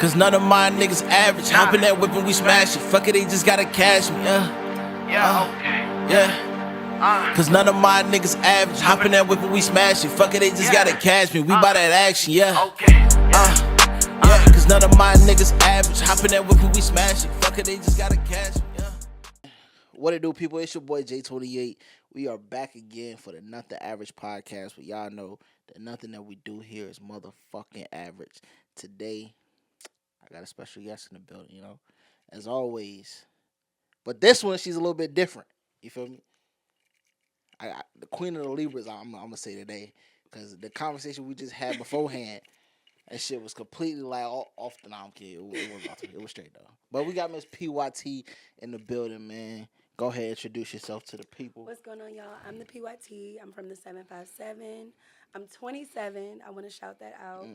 Cause none of my niggas average. Hop in that whip and we smash it. Fuck it, they just gotta cash me. Yeah. Cause none of my niggas average. Hop in that whip and we smash it. Fuck it, they just gotta cash me. We buy that action, yeah. Yeah, cause none of my niggas average. Hop in that whip and we smash it. Fuck it, they just gotta cash me, yeah. What it do, people? It's your boy J28. We are back again for the Nothing Average podcast. But y'all know that nothing that we do here is motherfucking average. Today, I got a special guest in the building, you know, as always. But this one, she's a little bit different. You feel me? The queen of the Libras, I'm going to say today. Because the conversation we just had beforehand, that shit was completely like off the nom kid. It was straight, though. But we got Miss PYT in the building, man. Go ahead, introduce yourself to the people. What's going on, y'all? I'm the PYT. I'm from the 757. I'm 27. I want to shout that out.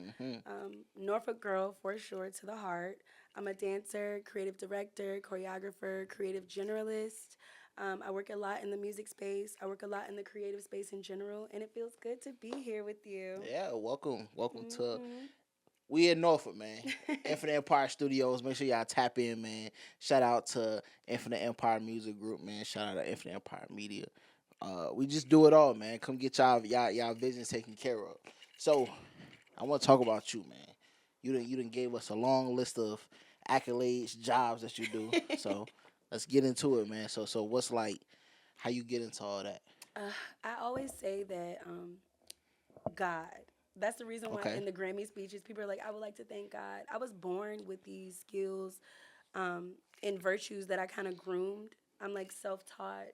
Norfolk girl, for sure, to the heart. I'm a dancer, creative director, choreographer, creative generalist. I work a lot in the music space. I work a lot in the creative space in general, and it feels good to be here with you. Yeah, welcome to... We in Norfolk, man. Infinite Empire Studios. Make sure y'all tap in, man. Shout out to Infinite Empire Music Group, man. Shout out to Infinite Empire Media. We just do it all, man. Come get y'all visions taken care of. So, I want to talk about you, man. You done gave us a long list of accolades, jobs that you do. So, let's get into it, man. So what's like, how you get into all that? I always say that God. That's the reason why in the Grammy speeches, people are like, I would like to thank God. I was born with these skills and virtues that I kind of groomed. I'm like self-taught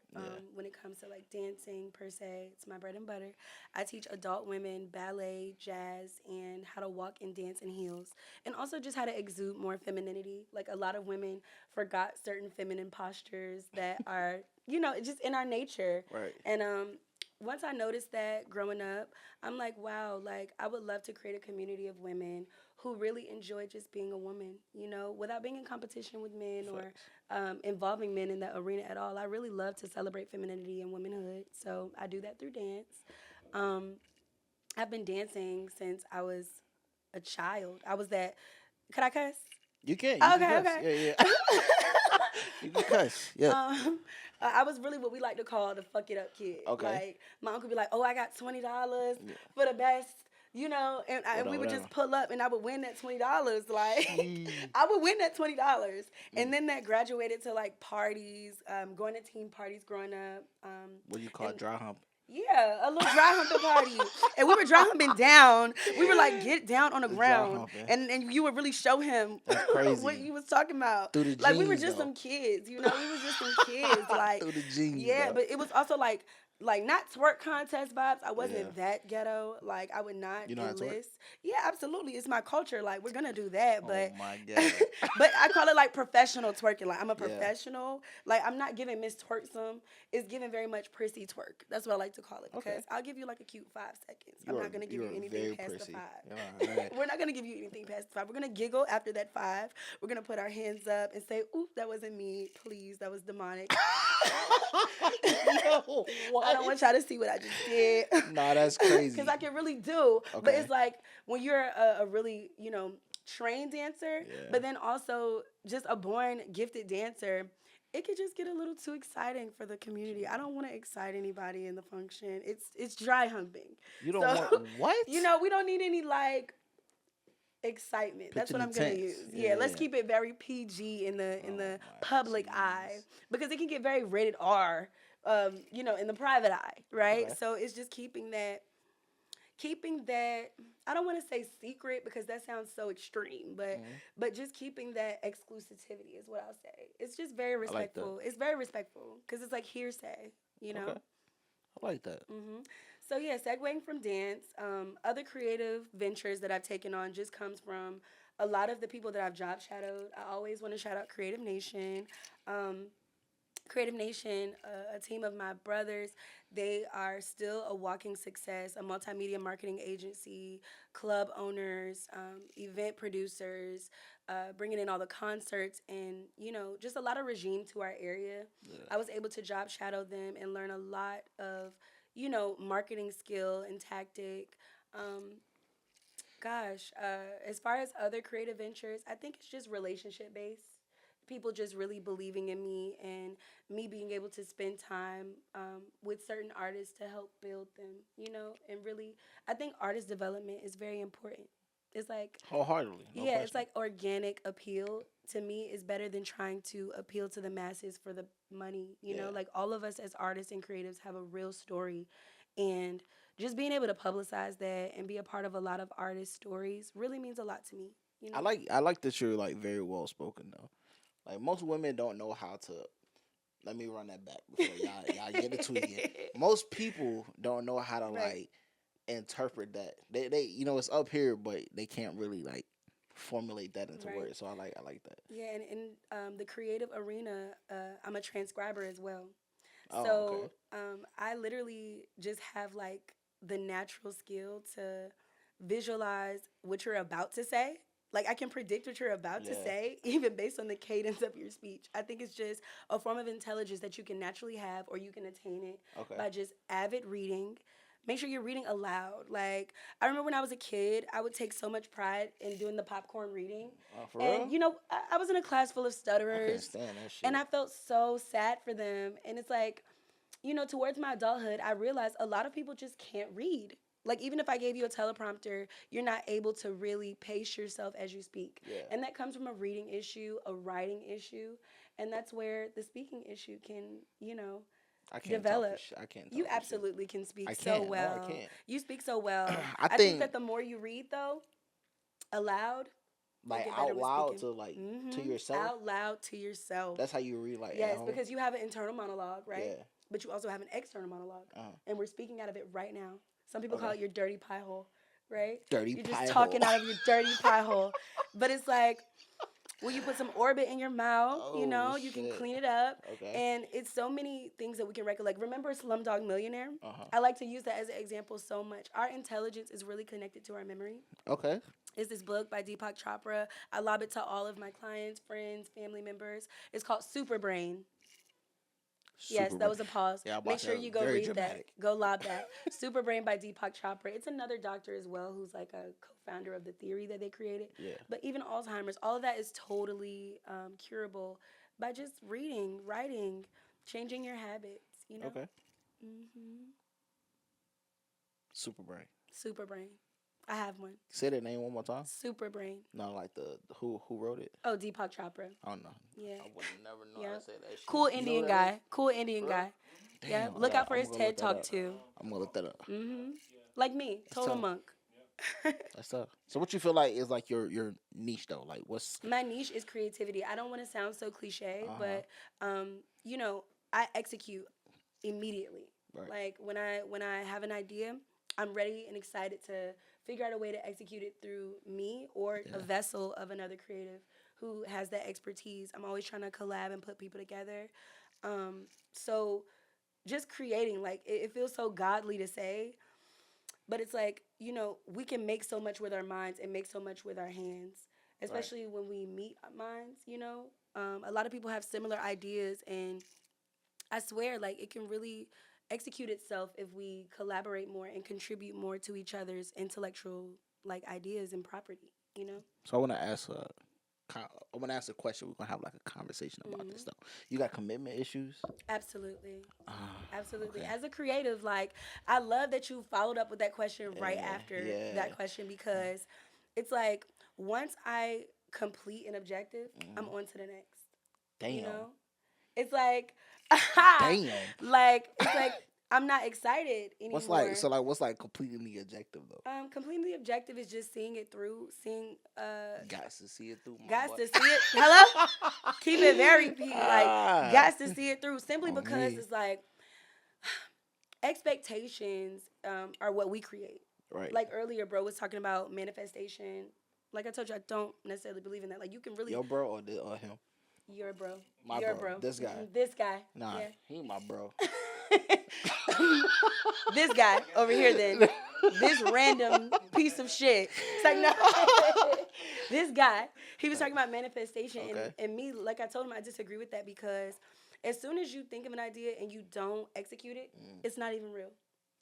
when it comes to like dancing per se. It's my bread and butter. I teach adult women ballet, jazz, and how to walk and dance in heels. And also just how to exude more femininity. Like a lot of women forgot certain feminine postures that are, just in our nature. Right. And once I noticed that growing up, I'm like, wow, like I would love to create a community of women who really enjoy just being a woman, without being in competition with men or involving men in that arena at all. I really love to celebrate femininity and womanhood, so I do that through dance. I've been dancing since I was a child. I was that. Could I cuss? You can. Okay. Yeah. You can cuss. Yeah. I was really what we like to call the fuck it up kid. Okay. Like my uncle would be like, "Oh, I got $20 for the best," and we would just pull up, and I would win that $20. Like I would win that $20, and then that graduated to like parties, going to team parties growing up. What do you call dry hump? Yeah, a little dry humping party. And we were dry humping down. We were like, get down on the ground. And you would really show him what you was talking about. Through the like, we were jeans, just though. some kids, We were just some kids. Like, through the jeans, yeah, though. but it was also like not twerk contest vibes. I wasn't that ghetto. Like, I would not enlist. Yeah, absolutely. It's my culture. Like, we're going to do that. But, oh, my God. but I call it, like, professional twerking. Like, I'm a professional. Like, I'm not giving Miss Twerksome. It's giving very much prissy twerk. That's what I like to call it. Because I'll give you, like, a cute 5 seconds. I'm not going to give you anything past the 5. Right. We're not going to give you anything past the 5. We're going to giggle after that 5. We're going to put our hands up and say, ooh, that wasn't me. Please, that was demonic. No, what? I don't want y'all to see what I just did. Nah, that's crazy. Because I can really do. Okay. But it's like when you're a really, trained dancer, but then also just a born gifted dancer, it could just get a little too exciting for the community. I don't want to excite anybody in the function. It's dry humping. You don't want what? We don't need any like excitement. That's what I'm gonna use. Yeah, let's keep it very PG in the public eye, because it can get very rated R, in the private eye, right? Okay. So it's just keeping that. I don't want to say secret because that sounds so extreme, but just keeping that exclusivity is what I'll say. It's just very respectful. It's very respectful because it's like hearsay, Okay. I like that. So yeah, segueing from dance, other creative ventures that I've taken on just comes from a lot of the people that I've job shadowed. I always want to shout out Creative Nation. Creative Nation, a team of my brothers, they are still a walking success, a multimedia marketing agency, club owners, event producers, bringing in all the concerts and, just a lot of regime to our area. Yeah. I was able to job shadow them and learn a lot of, marketing skill and tactic. Gosh, as far as other creative ventures, I think it's just relationship based. People just really believing in me and me being able to spend time with certain artists to help build them, and really, I think artist development is very important. It's like, Wholeheartedly, no yeah, it's question. like organic appeal to me is better than trying to appeal to the masses for the money. Yeah, Like all of us as artists and creatives have a real story, and just being able to publicize that and be a part of a lot of artists' stories really means a lot to me. You know, I like that you're like very well spoken though. Like most women don't know how to. Let me run that back before y'all get it tweaking. Most people don't know how to right. like interpret that. They it's up here, but they can't really like formulate that into Right. words. So I like that. Yeah, and in the creative arena, I'm a transcriber as well. Oh, okay. So I literally just have like the natural skill to visualize what you're about to say. Like I can predict what you're about to Yeah. say, even based on the cadence of your speech. I think it's just a form of intelligence that you can naturally have, or you can attain it Okay. by just avid reading. Make sure you're reading aloud. Like I remember when I was a kid, I would take so much pride in doing the popcorn reading, For and real? I was in a class full of I couldn't stutterers, stand that and shit. I felt so sad for them. And it's like, towards my adulthood, I realized a lot of people just can't read. Like, even if I gave you a teleprompter, you're not able to really pace yourself as you speak. Yeah. And that comes from a reading issue, a writing issue. And that's where the speaking issue can, I can't talk for develop. shit. I can't You talk for shit. absolutely can I speak so can't. No, I well. can't. You speak so well. I I think think that the more you read, though, aloud, you'll like get better out with loud speaking. to like to Mm-hmm. yourself. Out loud to yourself. That's how you read like at Yes, home. because you have an internal monologue, right? Yeah. But you also have an external monologue. Uh-huh. And we're speaking out of it right now. Some people call Okay. it your dirty pie hole, right? Dirty You're just pie hole. talking out of your dirty pie hole. But it's like when you put some orbit in your mouth, Oh you can shit. clean it up. Okay. And it's so many things that we can recollect. Remember Slumdog Millionaire? Uh huh. I like to use that as an example so much. Our intelligence is really connected to our memory. Okay. It's this book by Deepak Chopra. I lob it to all of my clients, friends, family members. It's called Super Brain. Yes, Super that brain. was a pause. Yeah, I'm Make about sure to. you go Very read that. dramatic. Go lob that. Super Brain by Deepak Chopra. It's another doctor as well who's like a co-founder of the theory that they created. Yeah. But even Alzheimer's, all of that is totally curable by just reading, writing, changing your habits. Okay. hmm Super brain. Super Brain. I have one. Say that name one more time. Super Brain. No, like the who wrote it. Oh, Deepak Chopra. I don't know. Yeah. I would never know how Yeah. to say that shit. Cool You know Indian what that guy. Cool Indian Bro? guy. is? Yeah. Damn. Look out for I'm his gonna look TED that Talk up. too. I'm gonna look that up. Like me. That's Total tough. monk. That's tough. So what you feel like is like your niche though? Like what's My niche is creativity. I don't want to sound so cliche, uh-huh. but I execute immediately. Right. Like when I have an idea, I'm ready and excited to figure out a way to execute it through me or a Yeah. vessel of another creative who has that expertise. I'm always trying to collab and put people together. So just creating, like it feels so godly to say, but it's like, we can make so much with our minds and make so much with our hands, Right. especially when we meet minds. A lot of people have similar ideas, and I swear, like, it can really execute itself if we collaborate more and contribute more to each other's intellectual, like, ideas and property. So I wanna ask I wanna ask a question. We're gonna have like a conversation about this though. You got commitment issues? Absolutely. Absolutely. Okay. As a creative, like, I love that you followed up with that question right Yeah, after yeah. that question, because it's like once I complete an objective, I'm on to the next. Damn. It's like, Damn. like, it's like I'm not excited anymore. What's like completing the objective though? Completing the objective is just seeing it through, Got to see it through. Gots to see it. Hello? Keep it very P. Like, Ah. gots to see it through simply On because me. it's like expectations are what we create. Right. Like earlier, bro was talking about manifestation. Like I told you, I don't necessarily believe in that. Like you can really, Your bro or him? your bro, My your bro. This guy. this guy, Nah, yeah. he ain't my bro. This guy over here, then this random piece of shit. It's like no, this guy. He was talking about manifestation, Okay. and me, like I told him, I disagree with that because as soon as you think of an idea and you don't execute it, it's not even real.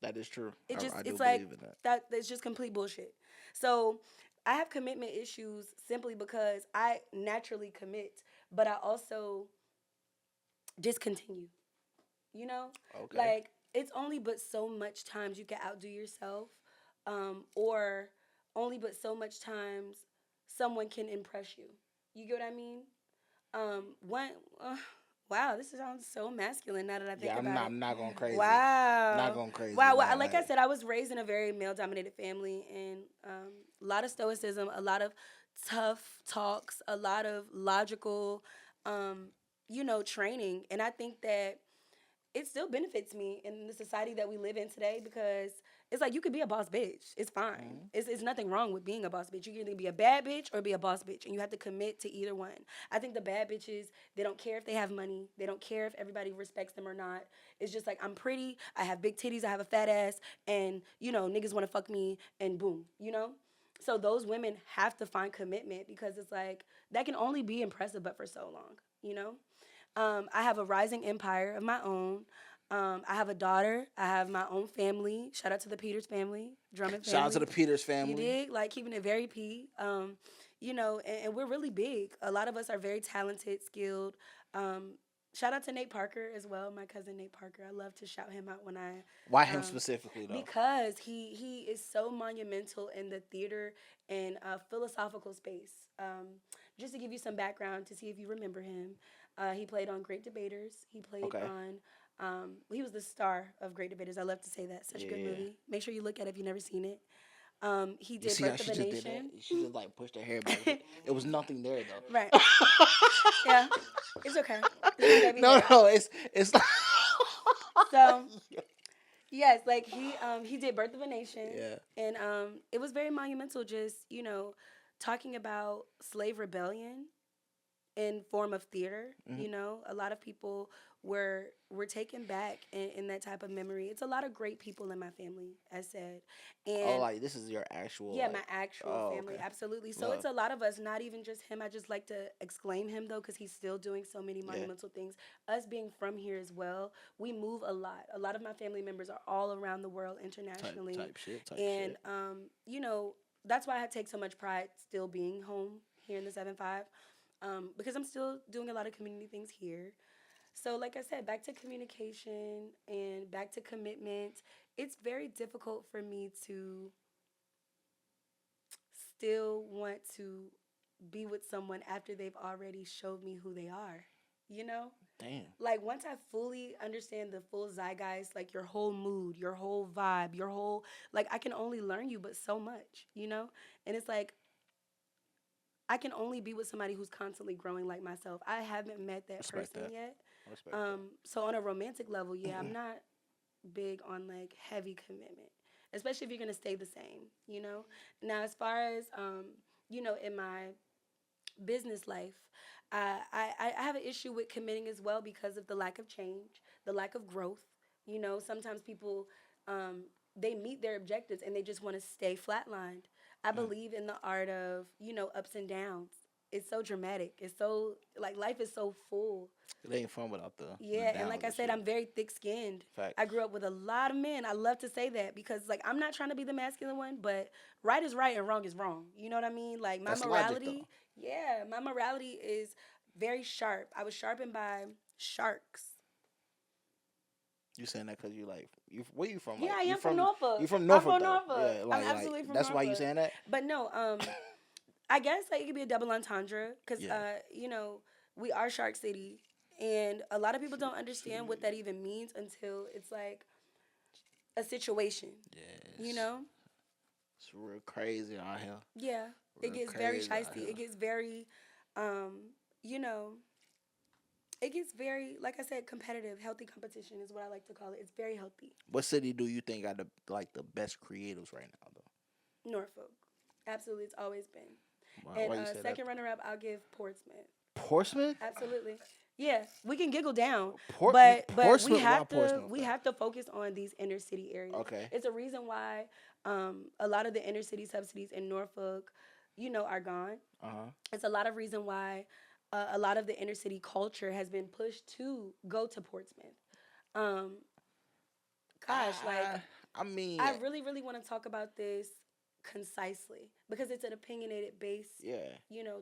That is true. It just I do it's like believe in that. that's just complete bullshit. So I have commitment issues simply because I naturally commit, but I also discontinue. You know, Okay. like it's only but so much times you can outdo yourself, or only but so much times someone can impress you. You get what I mean? One. Wow, this sounds so masculine now that I think Yeah, about it. I'm not going crazy. Not Wow. going crazy. Wow. Well, Like like I said, I was raised in a very male dominated family, and a lot of stoicism, a lot of tough talks, a lot of logical, um, training. And I think that it still benefits me in the society that we live in today because it's like you could be a boss bitch. It's fine. mhm. It's nothing wrong with being a boss bitch. You can either be a bad bitch or be a boss bitch, and you have to commit to either one. I think the bad bitches, they don't care if they have money. They don't care if everybody respects them or not. It's just like I'm pretty, I have big titties, I have a fat ass, and niggas want to fuck me, and boom. So those women have to find commitment because it's like that can only be impressive, but for so long. I have a rising empire of my own. I have a daughter. I have my own family. Shout out to the Peters family, Drummond Shout out to family. the Peters You family. dig? Like keeping it very P. And we're really big. A lot of us are very talented, skilled. Um, Shout out to Nate Parker as well, my cousin Nate Parker. I love to shout him out when I Why him um, specifically though? because he is so monumental in the theater and philosophical space. Just to give you some background to see if you remember him, he played on Great Debaters. He played Okay. on. He was the star of Great Debaters. I love to say that. Such a good Yeah. movie. Make sure you look at it if you've never seen it. He You did see how Birth of she a just did that? Nation. She just like pushed her hair back. It was nothing there Right. though. Yeah. It's okay. It's my baby No, hair. no, it's like So yes, like he did Birth of a Nation, yeah. and it was very monumental. Just talking about slave rebellion in form of theater. Mhm. A lot of people were taken back in that type of memory. It's a lot of great people in my family, as said, Oh, and like this is your actual yeah, my like. actual Oh, family, okay. absolutely. So it's Love. a lot of us, not even just him. I just like to exclaim him though, because he's still doing so many Yeah. monumental things. Us being from here as well, we move a lot. A lot of my family members are all around the world Type internationally, type shit. Type and shit. that's why I take so much pride still being home here in the 7-5, because I'm still doing a lot of community things here. So, like I said, back to communication and back to commitment. It's very difficult for me to still want to be with someone after they've already showed me who they are. You know? Damn. Like once I fully understand the full zeitgeist, like your whole mood, your whole vibe, your whole like I can only learn you but so much. And it's like I can only be with somebody who's constantly growing like myself. I haven't met that Respect person that. yet. Respect So on a romantic level, yeah, I'm not big on like heavy commitment, especially if you're gonna stay the same. Now, as far as in my business life, I have an issue with committing as well because of the lack of change, the lack of growth. Sometimes people they meet their objectives and they just want to stay flatlined. I that. believe in the art of ups and downs. It's so dramatic. It's so like life is so full. It ain't fun without the Yeah, and like downs I and said, shit. I'm very thick skinned. I Facts. grew up with a lot of men. I love to say that because like I'm not trying to be the masculine one, but right is right and wrong is wrong. You know what I mean? Like my That's logic though. morality, yeah, my morality is very sharp. I was sharpened by sharks. You saying that because you like you where you from? Yeah, Like I you am from from Norfolk. you from I'm Norfolk from though? Norfolk. Yeah, I'm like absolutely from that's why you Norfolk. saying that? But no, I guess like it could be a double entendre because Yeah. we are Shark City, and a lot of people don't True. understand what that even means until it's like a situation. You Yes. know? It's real crazy out here. Yeah. It Real gets very crazy out shisty. here. It gets very, you know, it gets very, like I said, competitive. Healthy competition is what I like to call it. It's very healthy. What city do you think got the best creatives right now though? Norfolk. Absolutely. It's always been. And Why you say that? second runner up, I'll give Portsmouth. Portsmouth? Absolutely. Yeah, we can giggle down, Port but we Portsmouth? Why have to Portsmouth we though? have to focus on these inner city areas. Okay. It's a reason why a lot of the inner city subsidies in Norfolk, are gone. Uh huh. It's a lot of reason why a lot of the inner city culture has been pushed to go to Portsmouth. Um, Gosh, like I mean, I really, really want to talk about this concisely because it's an opinionated base,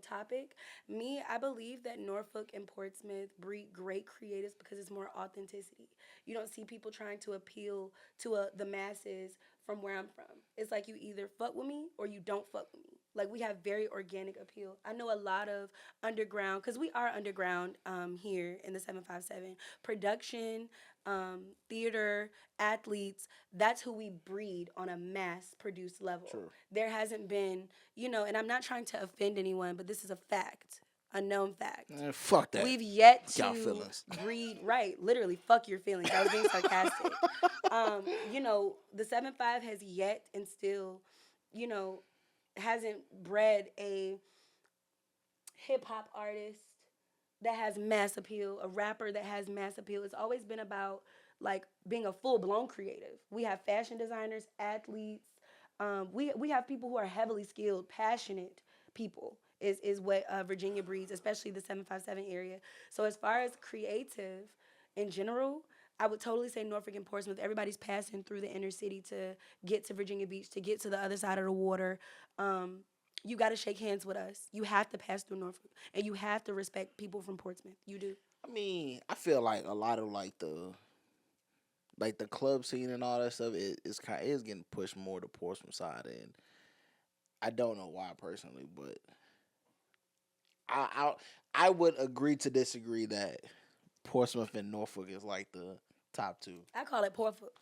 topic. I believe that Norfolk and Portsmouth breed great creatives because it's more authenticity. You don't see people trying to appeal to the masses from where I'm from. It's like you either fuck with me or you don't fuck with me. Like we have very organic appeal. I know a lot of underground because we are underground here in the 757 production, theater, athletes. That's who we breed on a mass produced level. True. There hasn't been, and I'm not trying to offend anyone, but this is a fact, a known fact. Fuck that. We've yet Y'all to feelings. breed, right, literally, fuck your feelings. I was being sarcastic. The 7-5 has yet and still, hasn't bred a hip hop artist that has mass appeal, a rapper that has mass appeal. It's always been about like being a full blown creative. We have fashion designers, athletes. We have people who are heavily skilled, passionate people. Is what Virginia breeds, especially the 757 area. So as far as creative in general, I would totally say Norfolk and Portsmouth. Everybody's passing through the inner city to get to Virginia Beach, to get to the other side of the water. You got to shake hands with us. You have to pass through Norfolk, and you have to respect people from Portsmouth. You do. I mean, I feel like a lot of the club scene and all that stuff is getting pushed more to Portsmouth side, and I don't know why personally, but I would agree to disagree that Portsmouth and Norfolk is like the top two. I call it Portfolk.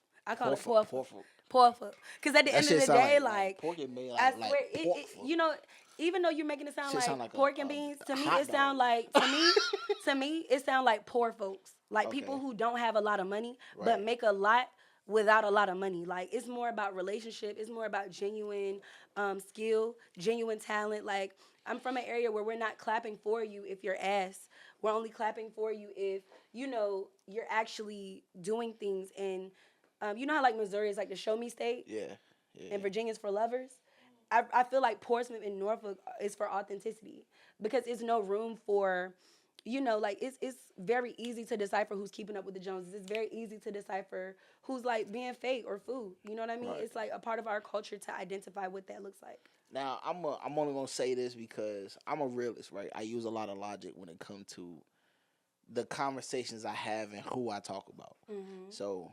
Portfolk. Because at the end of the day, like pork and beans, I swear, even though you're making it sound like pork and beans, to me it sound like to me it sound like poor folks, like people who don't have a lot of money but make a lot without a lot of money. Like it's more about relationship. It's more about genuine skill, genuine talent. Like I'm from an area where we're not clapping for you if you're ass. We're only clapping for you if you're actually doing things. And you know how like Missouri is like the show me state, and Virginia's for lovers. I feel like Portsmouth and Norfolk is for authenticity because it's no room for, like it's very easy to decipher who's keeping up with the Joneses. It's very easy to decipher who's like being fake or food. You know what I mean? Right. It's like a part of our culture to identify what that looks like. Now, I'm only going to say this because I'm a realist, right? I use a lot of logic when it comes to the conversations I have and who I talk about. Mm-hmm. So,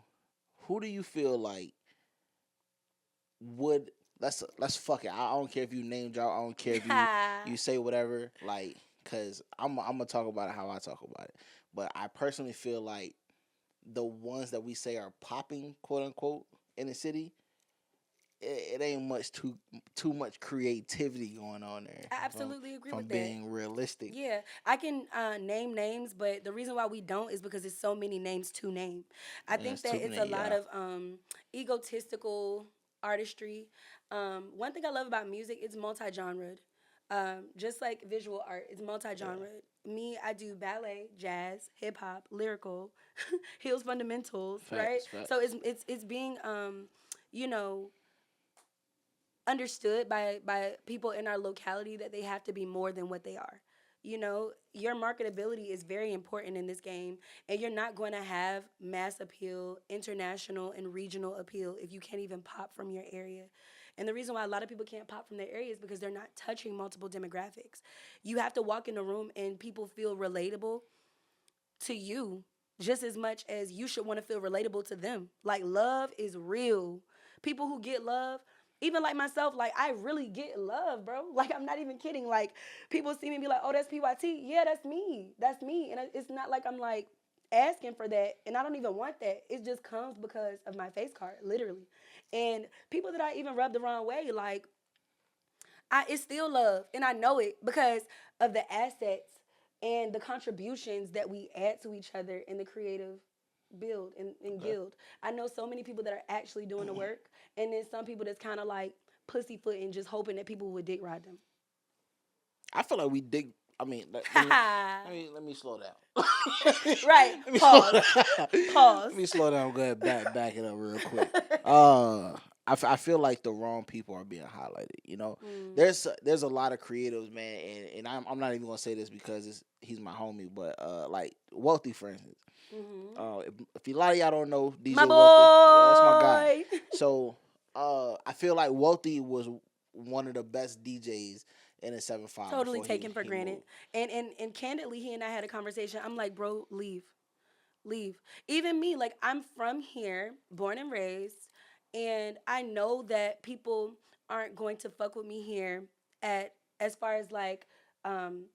who do you feel like would let's fuck it. I don't care if you name drop. I don't care if you say whatever. Like, cause I'm gonna talk about it how I talk about it. But I personally feel like the ones that we say are popping, quote unquote, in the city, it ain't too much creativity going on there. I absolutely agree with that. From being realistic. Yeah, I can name names, but the reason why we don't is because it's so many names to name. I think that it's a lot of egotistical artistry. One thing I love about music, it's multi-genred. Just like visual art, it's multi-genred. Yeah. Me, I do ballet, jazz, hip hop, lyrical, heels fundamentals, right? So it's being understood by people in our locality that they have to be more than what they are. Your marketability is very important in this game, and you're not going to have mass appeal, international and regional appeal if you can't even pop from your area. And the reason why a lot of people can't pop from their area is because they're not touching multiple demographics. You have to walk in a room and people feel relatable to you just as much as you should want to feel relatable to them. Like, love is real. People who get love, even like myself, like, I really get love, bro. Like, I'm not even kidding. Like, people see me and be like, oh, that's PYT. Yeah, that's me. That's me. And it's not like I'm, like, asking for that. And I don't even want that. It just comes because of my face card, literally. And people that I even rub the wrong way, like, it's still love. And I know it because of the assets and the contributions that we add to each other in the creative build and guild. I know so many people that are actually doing the work, and then some people that's kind of like pussyfooting, just hoping that people would dick ride them. I feel like we dig. I mean, let me slow down. Right. Pause. Pause. Let me slow down. Go ahead, back it up real quick. I feel like the wrong people are being highlighted. There's a lot of creatives, man, and I'm not even gonna say this because he's my homie, but like Wealthy, for instance. Mm-hmm. If a lot of y'all don't know DJ my boy. Wealthy, that's my guy. So I feel like Wealthy was one of the best DJs in the 7-5 Totally before taken for he granted. moved. And candidly, he and I had a conversation. I'm like, bro, leave, leave. Even me, like I'm from here, born and raised, and I know that people aren't going to fuck with me here at as far as like um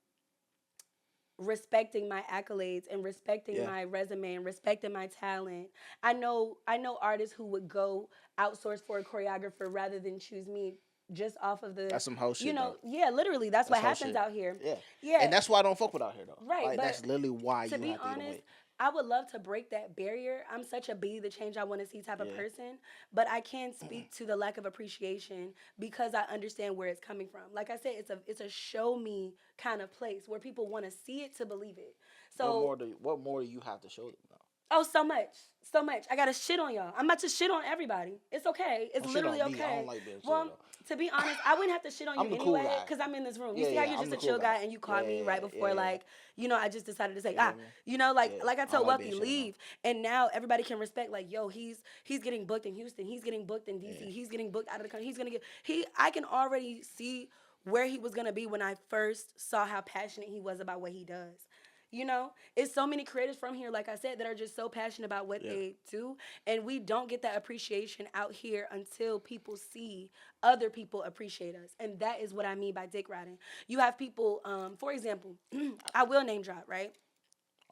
respecting my accolades and respecting Yeah, my resume and respecting my talent. I know artists who would go outsource for a choreographer rather than choose me just off of the that's some whole shit though. yeah, literally that's That's what whole happens shit. out here. Yeah, Yeah, and that's why I don't fuck with out here though. right, Like but that's literally why to you be have to get honest, away. I would love to break that barrier. I'm such a be the change I want to see type of Yeah, person, but I can speak to the lack of appreciation because I understand where it's coming from. Like I said, it's a show me kind of place where people want to see it to believe it. So what more do you have to show them though? oh, so much. So much. I gotta shit on y'all. I'm about to shit on everybody. It's okay. It's Don't shit literally on me. I don't okay. like being shit Well, though. to be honest, I wouldn't have to shit on you I'm the cool anyway guy. because I'm in this room. You Yeah, see how yeah, you're I'm just the a cool chill guy. guy and you Yeah, called me yeah, right yeah, before, yeah. like, you know, I just decided to say, You feel me? Yeah, like I I don't told like being Wealthy, shit on. leave. And now everybody can respect, like, yo, he's getting booked in Houston. He's getting booked in DC. Yeah, He's getting booked out of the country. I can already see where he was gonna be when I first saw how passionate he was about what he does. You know, it's so many creators from here, like I said, that are just so passionate about what yeah. they do. And we don't get that appreciation out here until people see other people appreciate us. And that is what I mean by dick riding. You have people, for example, I will name drop, right?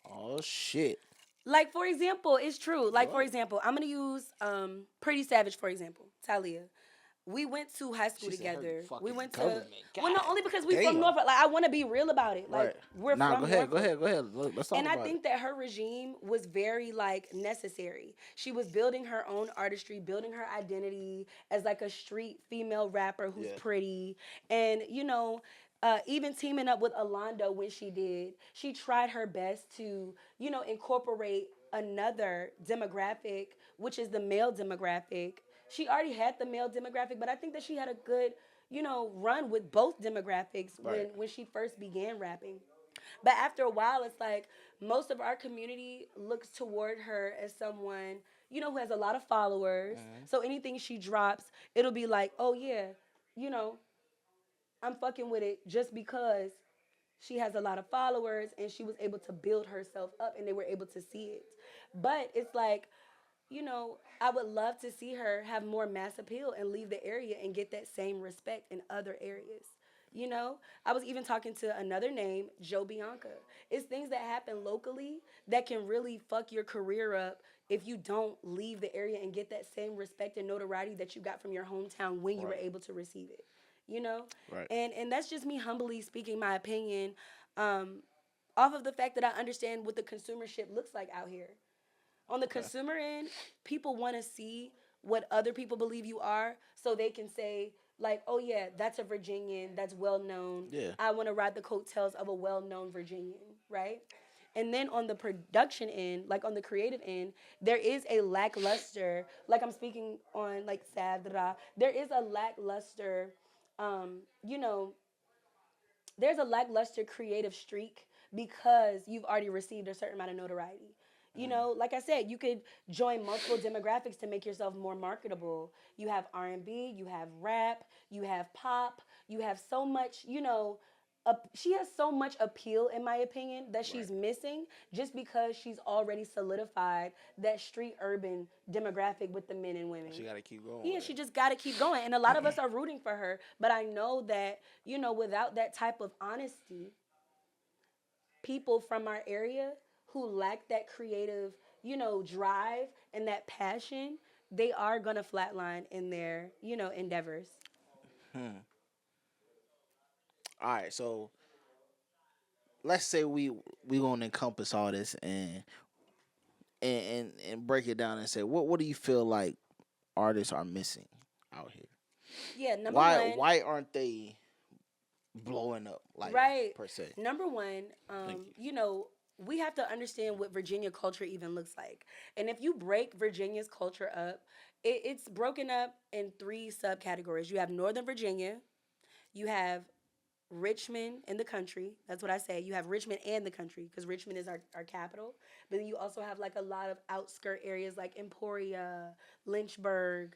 Oh shit. Like, for example, it's true. Like, Go for ahead. example, I'm going to use Pretty Savage, for example, Talia. We went to high school She said her together. We fucking went to government. well, God no, only because we from damn. Norfolk. Like I want to be real about it. Like Right. we're Nah, go from ahead. Go Norfolk. ahead. Go ahead. Let's talk And I about it. think that her regime was very like necessary. She was building her own artistry, building her identity as like a street female rapper who's Yeah. pretty. And even teaming up with Alondo when she did, she tried her best to, incorporate another demographic, which is the male demographic. She already had the male demographic, but I think that she had a good, run with both demographics Right. when she first began rapping. But after a while, it's like most of our community looks toward her as someone, who has a lot of followers. Mhm. So anything she drops, it'll be like, oh yeah, you know, I'm fucking with it just because she has a lot of followers and she was able to build herself up and they were able to see it. But it's like, I would love to see her have more mass appeal and leave the area and get that same respect in other areas. I was even talking to another name, Joe Bianca. It's things that happen locally that can really fuck your career up if you don't leave the area and get that same respect and notoriety that you got from your hometown when you were Right. able to receive it. You know, Right. and that's just me humbly speaking my opinion, um, off of the fact that I understand what the consumership looks like out here. On the Okay. consumer end, people want to see what other people believe you are so they can say, like, oh yeah, that's a Virginian, that's well known. Yeah. I want to ride the coattails of a well known Virginian, right? And then on the production end, like on the creative end, there is a lackluster, like I'm speaking on like Sadra, there is a lackluster, um, you know, there's a lackluster creative streak because you've already received a certain amount of notoriety. Like I said, you could join multiple demographics to make yourself more marketable. You have R&B, you have rap, you have pop, you have so much, she has so much appeal in my opinion that Right. she's missing just because she's already solidified that street urban demographic with the men and women. She got to keep going. Yeah, With she it. just got to keep going. And a lot of us are rooting for her. But I know that, without that type of honesty, people from our area who lack that creative, drive and that passion, they are going to flatline in their, endeavors. Hmm. All right. So let's say we gonna encompass all this and break it down and say what do you feel like artists are missing out here? Yeah, number Why one, why aren't they blowing up like right. per se? Number one, Thank you. we have to understand what Virginia culture even looks like. And if you break Virginia's culture up, it's broken up in three subcategories. You have Northern Virginia, you have Richmond in the country. That's what I say. You have Richmond and the country because Richmond is our capital. But then you also have like a lot of outskirt areas like Emporia, Lynchburg,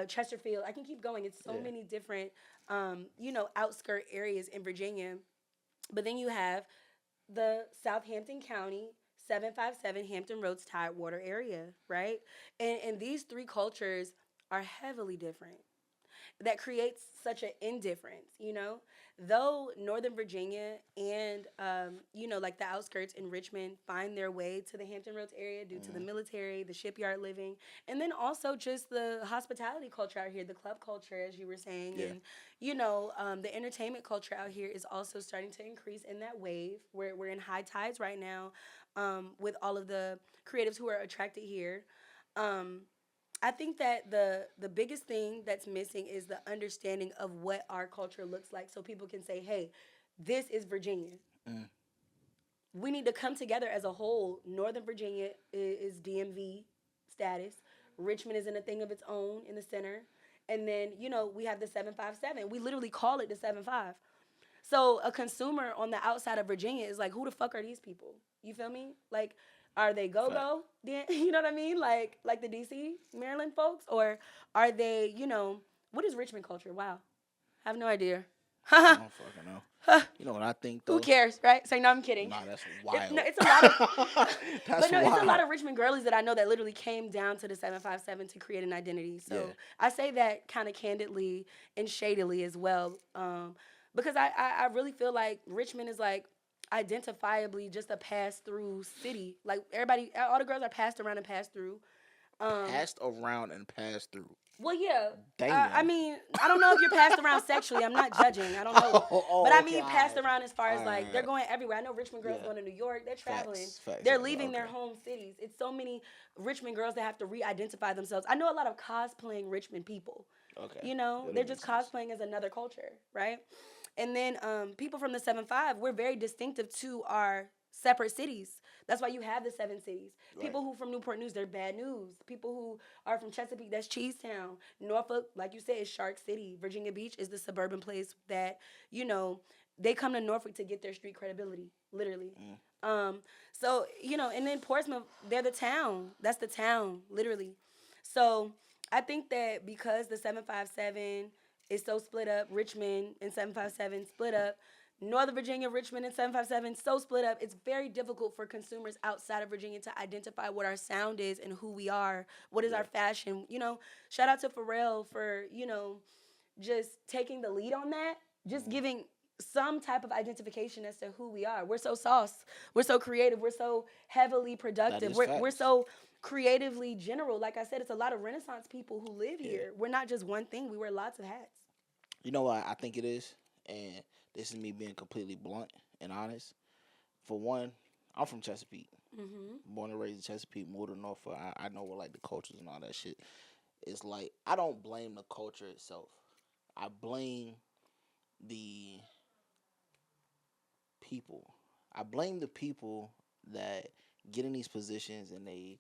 Chesterfield. I can keep going. It's so Yeah. many different outskirt areas in Virginia. But then you have the Southampton County 757 Hampton Roads Tidewater area, right? And these three cultures are heavily different. That creates such an indifference. Though Northern Virginia and like the outskirts in Richmond find their way to the Hampton Roads area due to the military, the shipyard living, and then also just the hospitality culture out here, the club culture, as you were saying, Yeah. and the entertainment culture out here is also starting to increase in that wave. We're in high tides right now, with all of the creatives who are attracted here. Um, I think that the biggest thing that's missing is the understanding of what our culture looks like, so people can say, "Hey, this is Virginia." Mm. We need to come together as a whole. Northern Virginia is DMV status. Richmond is in a thing of its own in the center, and then we have the 757. We literally call it the 75. So a consumer on the outside of Virginia is like, who the fuck are these people? You feel me? Like, are they go go? You know what I mean? Like the DC, Maryland folks, or are they? What is Richmond culture? Wow, I have no idea. I don't fucking know. You know what I think though? Who cares, right? Say no, I'm kidding. Nah, that's wild. No, it's a lot of, That's but no, wild. it's a lot of Richmond girlies that I know that literally came down to the 757 to create an identity. So Yeah. I say that kind of candidly and shadily as well, because I really feel like Richmond is like identifiably just a pass through city. Like everybody, all the girls are passed around and passed through. Passed around and passed through. Well, yeah. Damn. I mean, I don't know if you're passed around sexually. I'm not judging. I don't know. But I mean, passed around as far as like they're going everywhere. I know Richmond girls going to New York. They're traveling. Facts, they're leaving their home cities. It's so many Richmond girls that have to re-identify themselves. I know a lot of cosplaying Richmond people. Okay. They're just cosplaying as another culture, right? And then people from the 7-5, we're very distinctive to our separate cities. That's why you have the 7 cities. Right. People who from Newport News, they're Bad News. People who are from Chesapeake, that's Cheesetown. Norfolk, like you said, is Shark City. Virginia Beach is the suburban place that, they come to Norfolk to get their street credibility, literally. So, and then Portsmouth, they're the town. That's the town, literally. So I think that because the 757 is so split up, Richmond and 757 split up, Northern Virginia, Richmond, and 757 so split up, it's very difficult for consumers outside of Virginia to identify what our sound is and who we are, what is our fashion. Shout out to Pharrell for, just taking the lead on that, just giving some type of identification as to who we are. We're so sauce. We're so creative. We're so heavily productive. We're so creatively general. Like I said, it's a lot of Renaissance people who live here. We're not just one thing. We wear lots of hats. You know what I think it is? And this is me being completely blunt and honest. For one, I'm from Chesapeake. Born and raised in Chesapeake, moved to Norfolk. I know what like the cultures and all that shit. It's like I don't blame the culture itself. I blame the people. I blame the people that get in these positions and they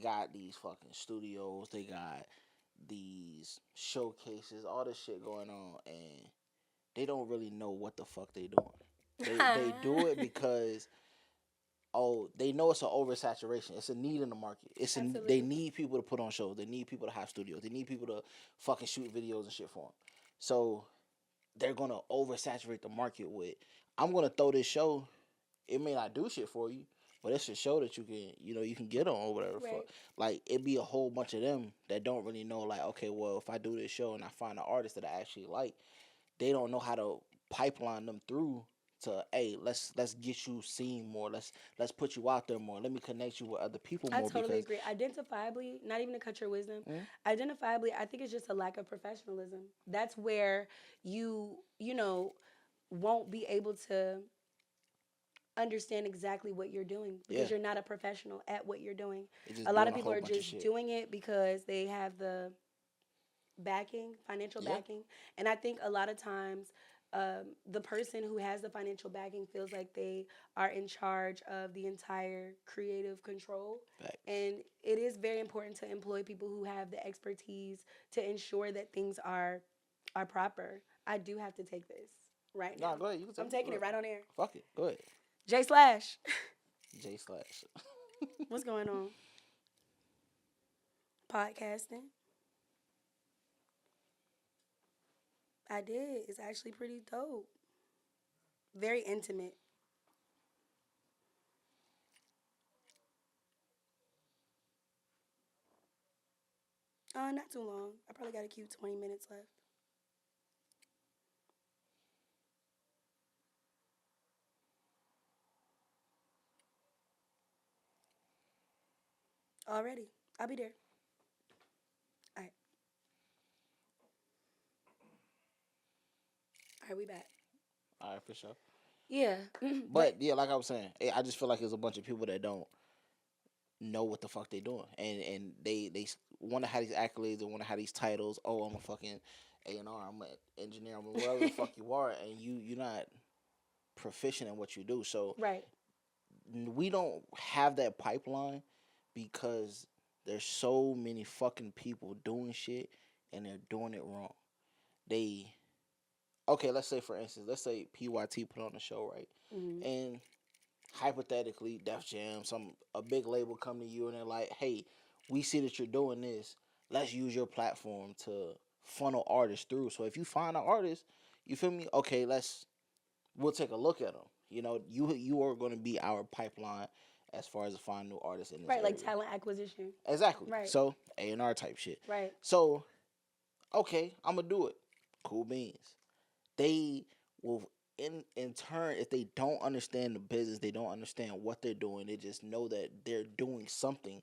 got these fucking studios, they got these showcases, all this shit going on, and they don't really know what the fuck they doing. They do it because they know it's an oversaturation. It's a need in the market. They need people to put on shows. They need people to have studios. They need people to fucking shoot videos and shit for them. So they're gonna oversaturate the market with. I'm gonna throw this show. It may not do shit for you, but it's a show that you can get on or whatever. Right. Like it be a whole bunch of them that don't really know. Like, okay, well, if I do this show and I find an artist that I actually like, they don't know how to pipeline them through to, hey, let's get you seen more. Let's put you out there more. Let me connect you with other people more. I totally agree. Identifiably, not even to cut your wisdom. Identifiably, I think it's just a lack of professionalism. That's where you won't be able to understand exactly what you're doing because you're not a professional at what you're doing. A lot of people are just doing it because they have the backing, financial backing. And I think a lot of times the person who has the financial backing feels like they are in charge of the entire creative control. Facts. And it is very important to employ people who have the expertise to ensure that things are proper. I do have to take this right now. No, go ahead. You can take I'm taking it right on air. Fuck it. Go ahead. J Slash. J Slash. What's going on? Podcasting. I did. It's actually pretty dope. Very intimate. Not too long. I probably got a cute 20 minutes left. Already. I'll be there. All right. All right, we back. All right, for sure. Yeah. But But yeah, like I was saying, I just feel like there's a bunch of people that don't know what the fuck they doing, and they want to have these accolades, they want to have these titles. Oh, I'm a fucking A&R, I'm an engineer, I'm whatever the fuck you are, and you're not proficient in what you do. So right. we don't have that pipeline because there's so many fucking people doing shit and they're doing it wrong. They okay, let's say for instance, let's say PYT put on a show, right? Hmm. And hypothetically, Def Jam, some a big label come to you and they're like, "Hey, we see that you're doing this. Let's use your platform to funnel artists through. So if you find an artist, you feel me? Okay, we'll take a look at them. You know, you are going to be our pipeline as far as to find new artists in this Right, like area. talent acquisition. Exactly. Right. So A&R type shit. Right. So okay, I'm gonna do it. Cool beans. They will in turn, if they don't understand the business, they don't understand what they're doing. They just know that they're doing something,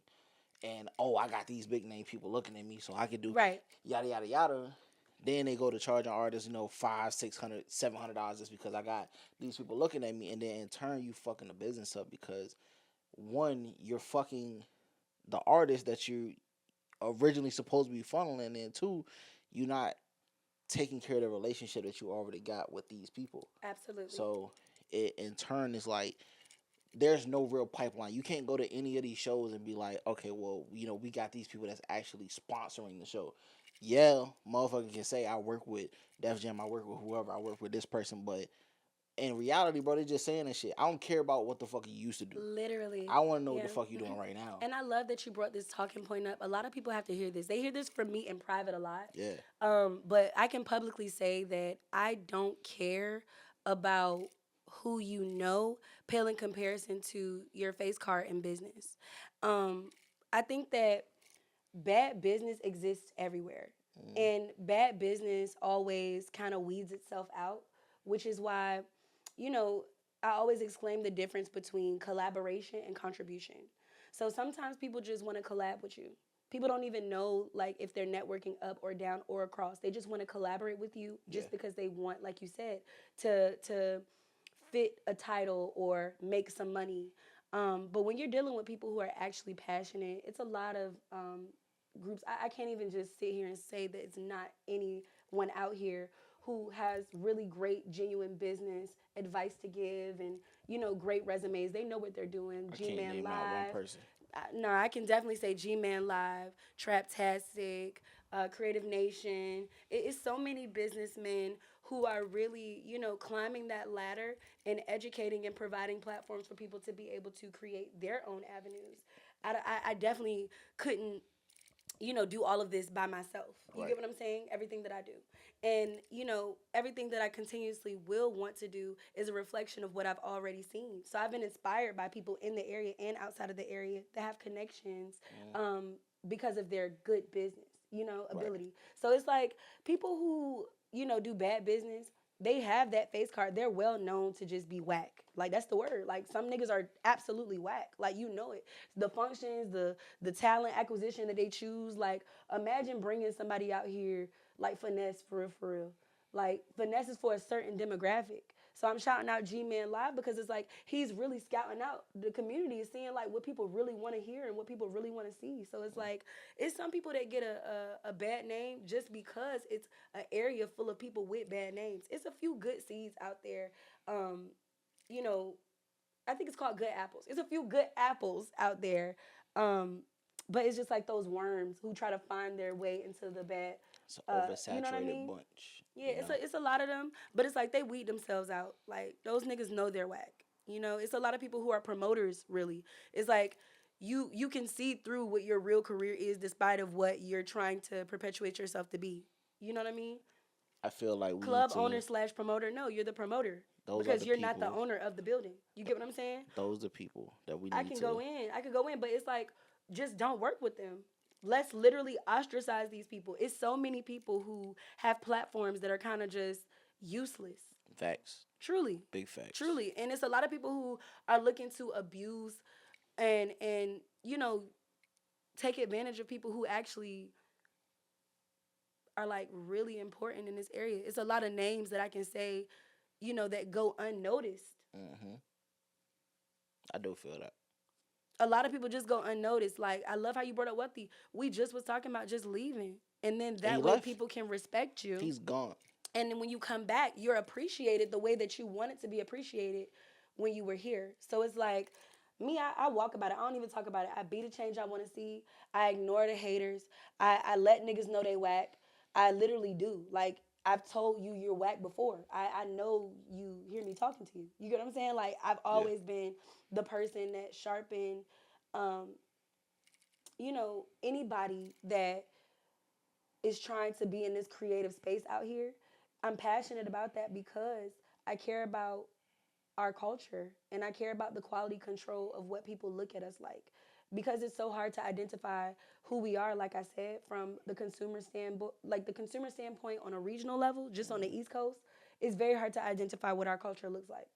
and oh, I got these big name people looking at me, so I can do Right. yada yada yada. Then they go to charging artists, $500, $600, $700 just because I got these people looking at me, and then in turn you fucking the business up because one, you're fucking the artist that you originally supposed to be funneling, and two, you're not taking care of the relationship that you already got with these people. Absolutely. So it in turn is like there's no real pipeline. You can't go to any of these shows and be like, okay, well, we got these people that's actually sponsoring the show. Yeah, motherfucker can say I work with Def Jam, I work with whoever, I work with this person, but in reality, bro, they just saying this shit. I don't care about what the fuck you used to do. Literally. I want to know what Yeah. the fuck you doing right now. And I love that you brought this talking point up. A lot of people have to hear this. They hear this from me in private a lot. Yeah. But I can publicly say that I don't care about who you know, pale in comparison to your face card in business. Um, I think that bad business exists everywhere. And bad business always kind of weeds itself out, which is why, you know, I always exclaim the difference between collaboration and contribution. So sometimes people just want to collab with you. People don't even know like if they're networking up or down or across. They just want to collaborate with you Yeah. just because they want, like you said, to fit a title or make some money. But when you're dealing with people who are actually passionate, it's a lot of groups. I can't even just sit here and say that it's not anyone out here who has really great, genuine business advice to give and, great resumes. They know what they're doing. I G can't Man name out one Live. person. No, I can definitely say G Man Live, Traptastic, Creative Nation. It's so many businessmen who are really, climbing that ladder and educating and providing platforms for people to be able to create their own avenues. I definitely couldn't do all of this by myself. You Right. get what I'm saying? Everything that I do. And, everything that I continuously will want to do is a reflection of what I've already seen. So I've been inspired by people in the area and outside of the area that have connections because of their good business, Right. ability. So it's like people who, do bad business, they have that face card. They're well known to just be whack. Like that's the word. Like some niggas are absolutely whack. Like it. The functions, the talent acquisition that they choose. Like imagine bringing somebody out here like Finesse for real, for real. Like Finesse is for a certain demographic. So I'm shouting out G Man Live because it's like he's really scouting out the community, seeing like what people really want to hear and what people really want to see. So it's like it's some people that get a bad name just because it's an area full of people with bad names. It's a few good seeds out there. Um, you know, I think it's called good apples. It's a few good apples out there. Um, but it's just like those worms who try to find their way into the bad. It's an You know what I oversaturated mean? bunch. Yeah, it's a lot of them, but it's like they weed themselves out. Like those niggas know they're whack. It's a lot of people who are promoters. Really, it's like you can see through what your real career is, despite of what you're trying to perpetuate yourself to be. You know what I mean? I feel like we need Club to. owner slash promoter. No, you're the promoter Those are because the you're not the people. owner of the building. You get what I'm saying? Those are the people that we I need can to. go in. I could go in, but it's like just don't work with them. Let's literally ostracize these people. It's so many people who have platforms that are kind of just useless. Facts. Truly. Big facts. Truly. And it's a lot of people who are looking to abuse and take advantage of people who actually are like really important in this area. It's a lot of names that I can say, that go unnoticed. Hmm. I do feel that. A lot of people just go unnoticed. Like, I love how you brought up Wealthy. We just was talking about just leaving. And then And he that way left. people can respect you. He's gone. And then when you come back, you're appreciated the way that you wanted to be appreciated when you were here. So it's like, me, I walk about it. I don't even talk about it. I be the change I want to see. I ignore the haters. I let niggas know they whack. I literally do. Like, I've told you you're whack before. I know you hear me talking to you. You get what I'm saying? Like, I've Yeah. always been the person that sharpened, um, anybody that is trying to be in this creative space out here. I'm passionate about that because I care about our culture and I care about the quality control of what people look at us like. Because it's so hard to identify who we are, like I said, from the consumer standpoint, like the consumer standpoint on a regional level, just on the East Coast, it's very hard to identify what our culture looks like.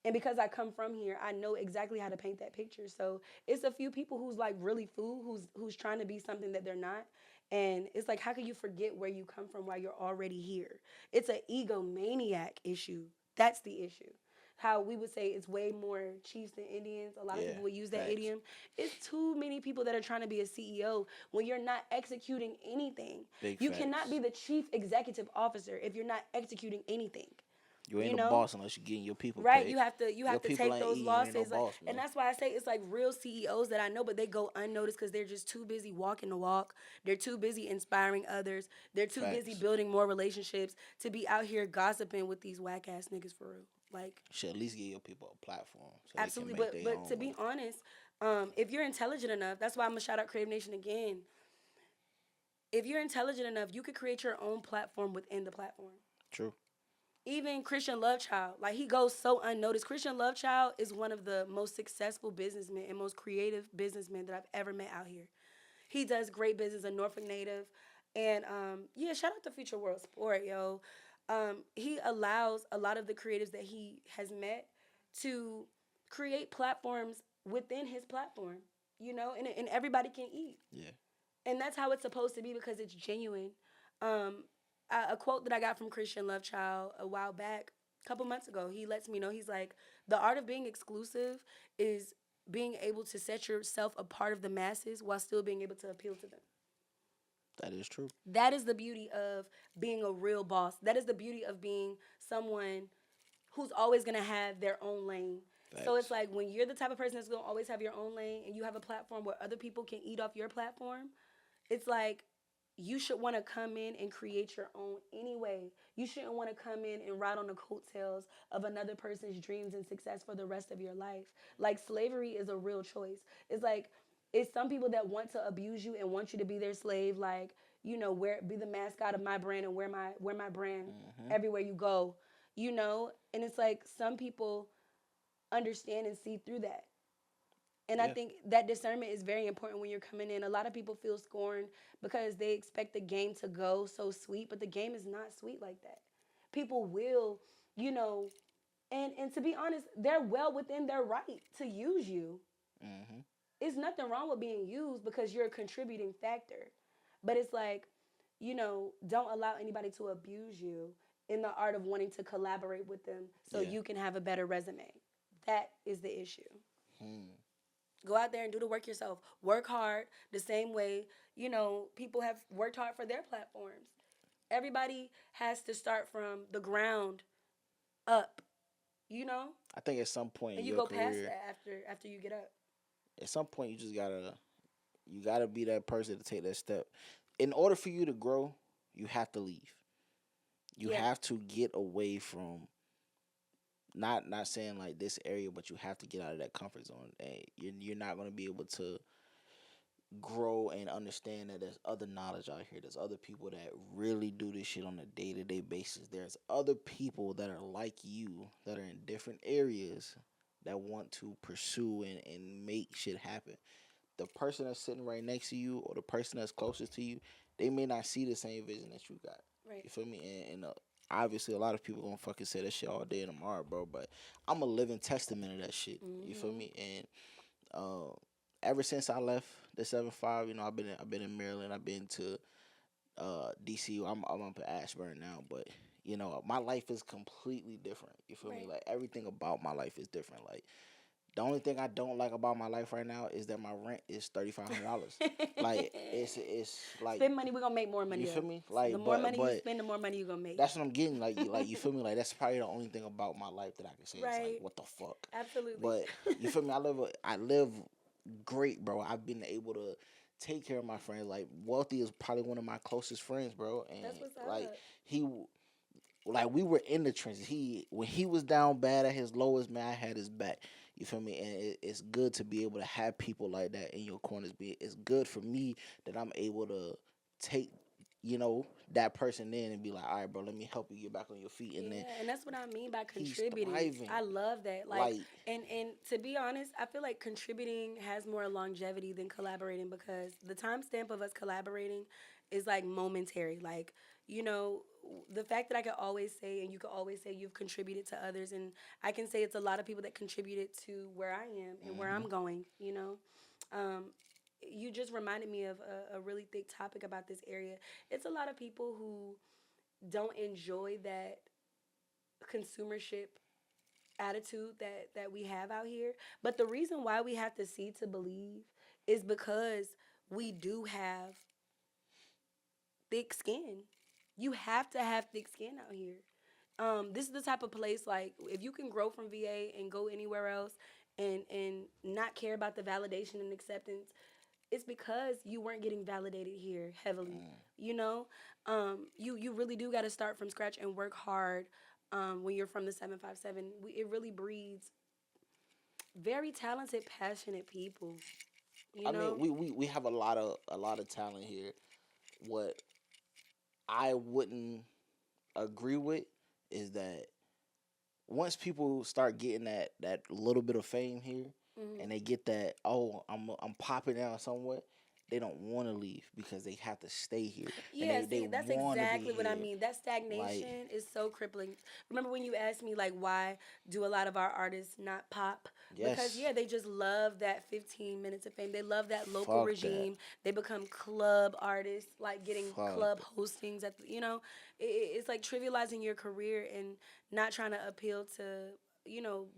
And because I come from here, I know exactly how to paint that picture. So it's a few people who's like really fool, who's trying to be something that they're not. And it's like, how can you forget where you come from while you're already here? It's an egomaniac issue. That's the issue. How we would say it's way more Chiefs than Indians. A lot of Yeah. people would use that Facts. idiom. It's too many people that are trying to be a CEO when you're not executing anything. Big You facts. cannot be the chief executive officer if you're not executing anything. You ain't You a know? boss unless you're getting your people Right, paid. you have to Your people take ain't those eating. You ain't no losses, like, boss, and man. that's why I say it's like real CEOs that I know, but they go unnoticed because they're just too busy walking the walk. They're too busy inspiring others. They're too busy Facts. building more relationships to be out here gossiping with these whack ass niggas for real. Like, You should at least give your people a platform so absolutely, they can make their but own to be money. honest, if you're intelligent enough, that's why I'm gonna shout out Creative Nation again. If you're intelligent enough, you could create your own platform within the platform. True. Even Christian Lovechild, like he goes so unnoticed. Christian Lovechild is one of the most successful businessmen and most creative businessmen that I've ever met out here. He does great business, a Norfolk native, and yeah, shout out to Future World Sport, yo. He allows a lot of the creatives that he has met to create platforms within his platform, and everybody can eat. Yeah. And that's how it's supposed to be because it's genuine. Um, a quote that I got from Christian Lovechild a while back, a couple months ago, he lets me know, he's like, the art of being exclusive is being able to set yourself apart of the masses while still being able to appeal to them. That is true. That is the beauty of being a real boss. That is the beauty of being someone who's always gonna have their own lane. So it's Facts. like when you're the type of person that's gonna always have your own lane and you have a platform where other people can eat off your platform, it's like you should want to come in and create your own anyway. You shouldn't want to come in and ride on the coattails of another person's dreams and success for the rest of your life. Like slavery is a real choice. It's like it's some people that want to abuse you and want you to be their slave, like, be the mascot of my brand and wear my brand Hmm. everywhere you go, And it's like some people understand and see through that. And I Yeah. think that discernment is very important when you're coming in. A lot of people feel scorned because they expect the game to go so sweet, but the game is not sweet like that. People will, you know, and to be honest, they're well within their right to use you. Hmm. It's nothing wrong with being used because you're a contributing factor. But it's like, don't allow anybody to abuse you in the art of wanting to collaborate with them so Yeah. you can have a better resume. That is the issue. Hmm. Go out there and do the work yourself. Work hard the same way, people have worked hard for their platforms. Everybody has to start from the ground up, you know? I think at some point in And you your go past career, that after you get up. at some point you just gotta be that person to take that step. In order for you to grow, you have to leave. You Yeah. have to get away from not saying like this area, but you have to get out of that comfort zone. And you're not gonna be able to grow and understand that there's other knowledge out here. There's other people that really do this shit on a day-to-day basis. There's other people that are like you that are in different areas that want to pursue and make shit happen. The person that's sitting right next to you or the person that's closest to you, they may not see the same vision that you got. Right. You feel me? And obviously, a lot of people gonna fucking say that shit all day and tomorrow, bro. But I'm a living testament of that shit. You feel me? And uh, ever since I left the 7-5, I've been in Maryland. I've been to DC. I'm up in Ashburn now, but my life is completely different. You feel me? Right. Like everything about my life is different. Like the only thing I don't like about my life right now is that my rent is $3,500. Like it's like spend money, we're gonna make more money. you feel Up. me? Like the more money you but spend, the more money you're gonna make. that's what I'm getting. Like you feel me? Like that's probably the only thing about my life that I can say. It's Right. like what the fuck. Absolutely. But you feel me? I live great, bro. I've been able to take care of my friends. Like Wealthy is probably one of my closest friends, bro. And That's what's like up. we were in the trenches. When he was down bad at his lowest, man, I had his back. You feel me? And it's good to be able to have people like that in your corners. It's good for me that I'm able to take that person in and be like, all right, bro, let me help you get back on your feet. And then and that's what I mean by he's contributing. thriving. I love that. And to be honest, I feel like contributing has more longevity than collaborating because the timestamp of us collaborating is like momentary. Like, the fact that I can always say and you can always say you've contributed to others, and I can say it's a lot of people that contributed to where I am and where I'm going, you just reminded me of a really thick topic about this area. It's a lot of people who don't enjoy that consumership attitude that we have out here. But the reason why we have to see to believe is because we do have thick skin. You have to have thick skin out here. This is the type of place, like, if you can grow from VA and go anywhere else and not care about the validation and acceptance, it's because you weren't getting validated here heavily. You really do got to start from scratch and work hard. When you're from the 757, it really breeds very talented, passionate people. Mean, we have a lot of talent here. What I wouldn't agree with is that once people start getting that little bit of fame here, and they get that, oh, I'm popping out somewhere, they don't want to leave because they have to stay here. Yeah, they that's exactly what I mean. That stagnation is so crippling. Remember when you asked me, like, why do a lot of our artists not pop? Yes. Because, they just love that 15 minutes of fame. They love that local regime. They become club artists, like getting club hostings it's like trivializing your career and not trying to appeal to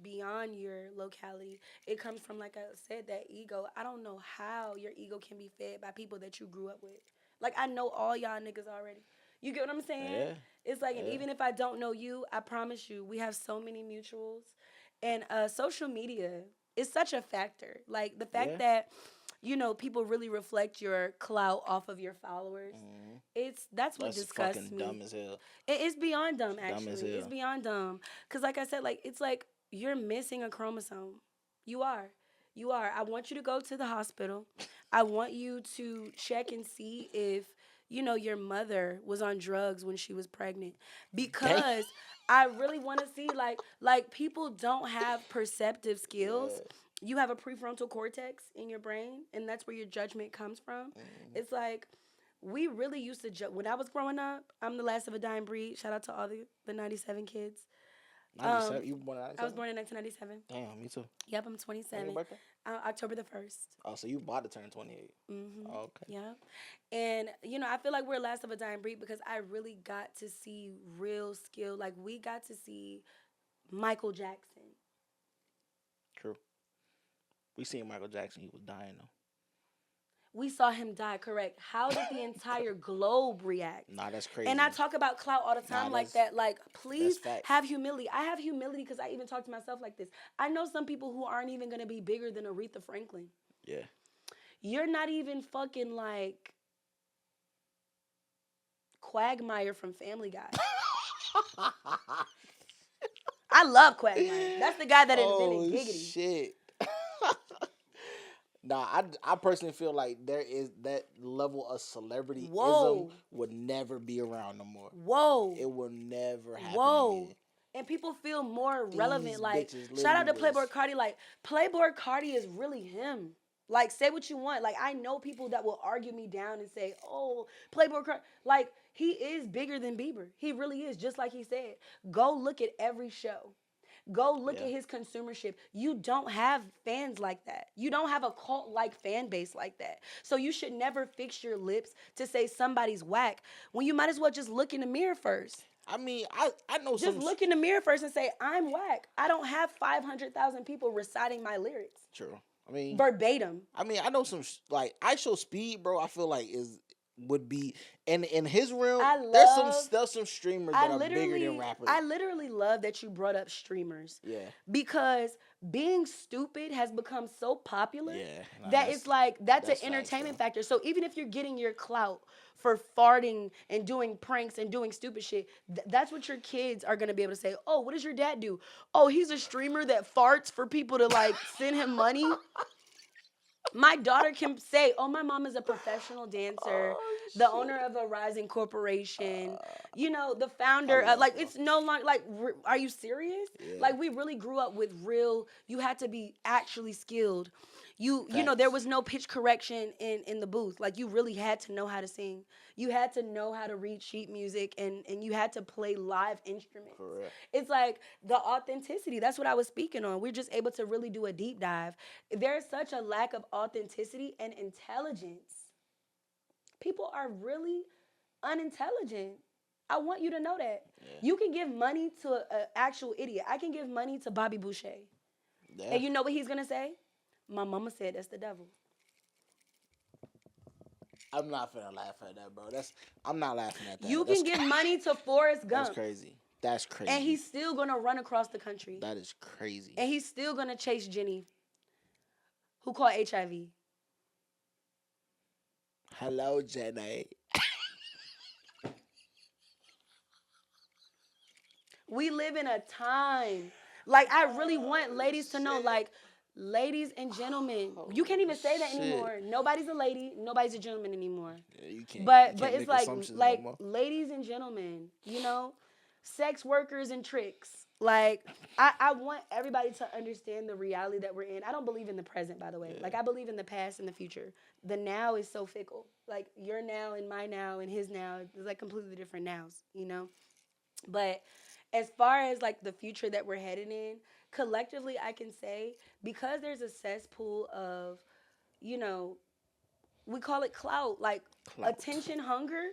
beyond your locality. It comes from, like I said, that ego. I don't know how your ego can be fed by people that you grew up with. Like, I know all y'all niggas already. You get what I'm saying? Yeah. It's like, and even if I don't know you, I promise you, we have so many mutuals. And social media is such a factor. Like, the fact that, people really reflect your clout off of your followers. That's what disgusts fucking me. Dumb as hell. It's beyond dumb, Dumb actually. as hell. It's beyond dumb. Because, like I said, like, it's like you're missing a chromosome. You are. I want you to go to the hospital. I want you to check and see if, your mother was on drugs when she was pregnant. Because I really want to see, like people don't have perceptive skills. Yeah. You have a prefrontal cortex in your brain, and that's where your judgment comes from. It's like, we really used to when I was growing up, I'm the last of a dying breed. Shout out to all the 97 kids. 97? You were born in 97? I was born in 1997. Damn, me too. Yep, I'm 27. When your birthday? October the 1st. Oh, so you about to turn 28. Mm-hmm. Oh, okay. Yeah. And, I feel like we're last of a dying breed because I really got to see real skill. Like, we got to see Michael Jackson. True. We seen Michael Jackson. He was dying, though. We saw him die, correct. How did the entire globe react? Nah, that's crazy. And I talk about clout all the time like that. Like, please have humility. I have humility because I even talk to myself like this. I know some people who aren't even going to be bigger than Aretha Franklin. Yeah. You're not even fucking like Quagmire from Family Guy. I love Quagmire. That's the guy that invented Giggity. Shit. Nah, I personally feel like there is that level of celebrityism Whoa. would never be around no more. Whoa. It will never happen Whoa. again. And people feel more relevant. These Like, bitches shout out to literally Playboy was- Cardi. Like, Playboy Cardi is really him. Like, say what you want. Like, I know people that will argue me down and say, oh, Playboy Cardi. Like, he is bigger than Bieber. He really is, just like he said. Go look at every show. Go look at his consumership. You don't have fans like that. You don't have a cult like fan base like that. So you should never fix your lips to say somebody's whack when you might as well just look in the mirror first. I mean, I know Just look in the mirror first and say, I'm whack. I don't have 500,000 people reciting my lyrics. True. I mean, verbatim. I mean, I know some like I Show Speed, bro. I feel like would be in his realm. There's some streamers that are bigger than rappers. I literally love that you brought up streamers. Yeah. Because being stupid has become so popular Yeah, that it's like that's an entertainment factor. So even if you're getting your clout for farting and doing pranks and doing stupid shit, that's what your kids are gonna be able to say. Oh, what does your dad do? Oh, he's a streamer that farts for people to like send him money. My daughter can say, oh, my mom is a professional dancer, the owner of a rising corporation, you know, the founder. Like, it's no longer, like, are you serious? Yeah. Like, we really grew up with real, you had to be actually skilled. You know, there was no pitch correction in the booth. Like, you really had to know how to sing. You had to know how to read sheet music, and you had to play live instruments. For real. It's like the authenticity. That's what I was speaking on. We're just able to really do a deep dive. There's such a lack of authenticity and intelligence. People are really unintelligent. I want you to know that. Yeah. You can give money to an actual idiot. I can give money to Bobby Boucher. Yeah. And you know what he's going to say? My mama said that's the devil. I'm not finna laugh at that, bro. I'm not laughing at that. You can give money to Forrest Gump. That's crazy. That's crazy. And he's still gonna run across the country. That is crazy. And he's still gonna chase Jenny, who caught HIV. Hello, Jenny. We live in a time. Like, I really want ladies to know, like, ladies and gentlemen, you can't even say that anymore. Nobody's a lady, nobody's a gentleman anymore. Yeah, you can't. But it's like no ladies and gentlemen, you know, sex workers and tricks. Like, I want everybody to understand the reality that we're in. I don't believe in the present, by the way. Yeah. Like, I believe in the past and the future. The now is so fickle. Like, your now and my now and his now is like completely different nows, you know? But as far as like the future that we're headed in, collectively, I can say, because there's a cesspool of, you know, we call it clout, like attention hunger,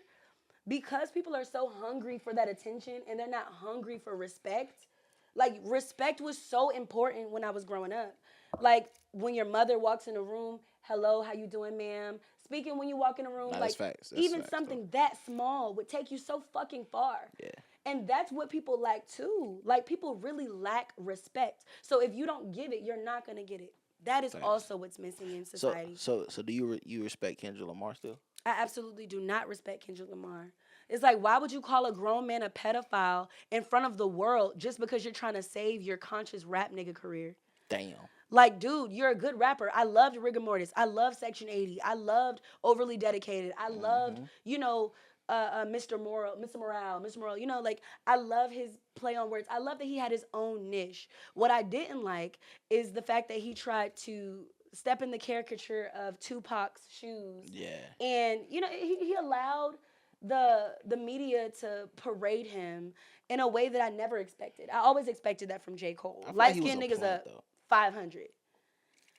because people are so hungry for that attention and they're not hungry for respect. Like, respect was so important when I was growing up. Like, when your mother walks in a room, hello, how you doing, ma'am? Speaking when you walk in a room, like, even something that small would take you so fucking far. Yeah. And that's what people lack too. Like, people really lack respect. So if you don't give it, you're not gonna get it. That is also what's missing in society. So do you respect Kendrick Lamar still? I absolutely do not respect Kendrick Lamar. It's like, why would you call a grown man a pedophile in front of the world just because you're trying to save your conscious rap nigga career? Damn. Like, dude, you're a good rapper. I loved Rigor Mortis. I loved Section 80. I loved Overly Dedicated. I loved, you know, Mr. Morale, you know, like, I love his play on words. I love that he had his own niche. What I didn't like is the fact that he tried to step in the caricature of Tupac's shoes. Yeah. And, you know, he allowed the media to parade him in a way that I never expected. I always expected that from J. Cole. Light-skinned niggas up 500.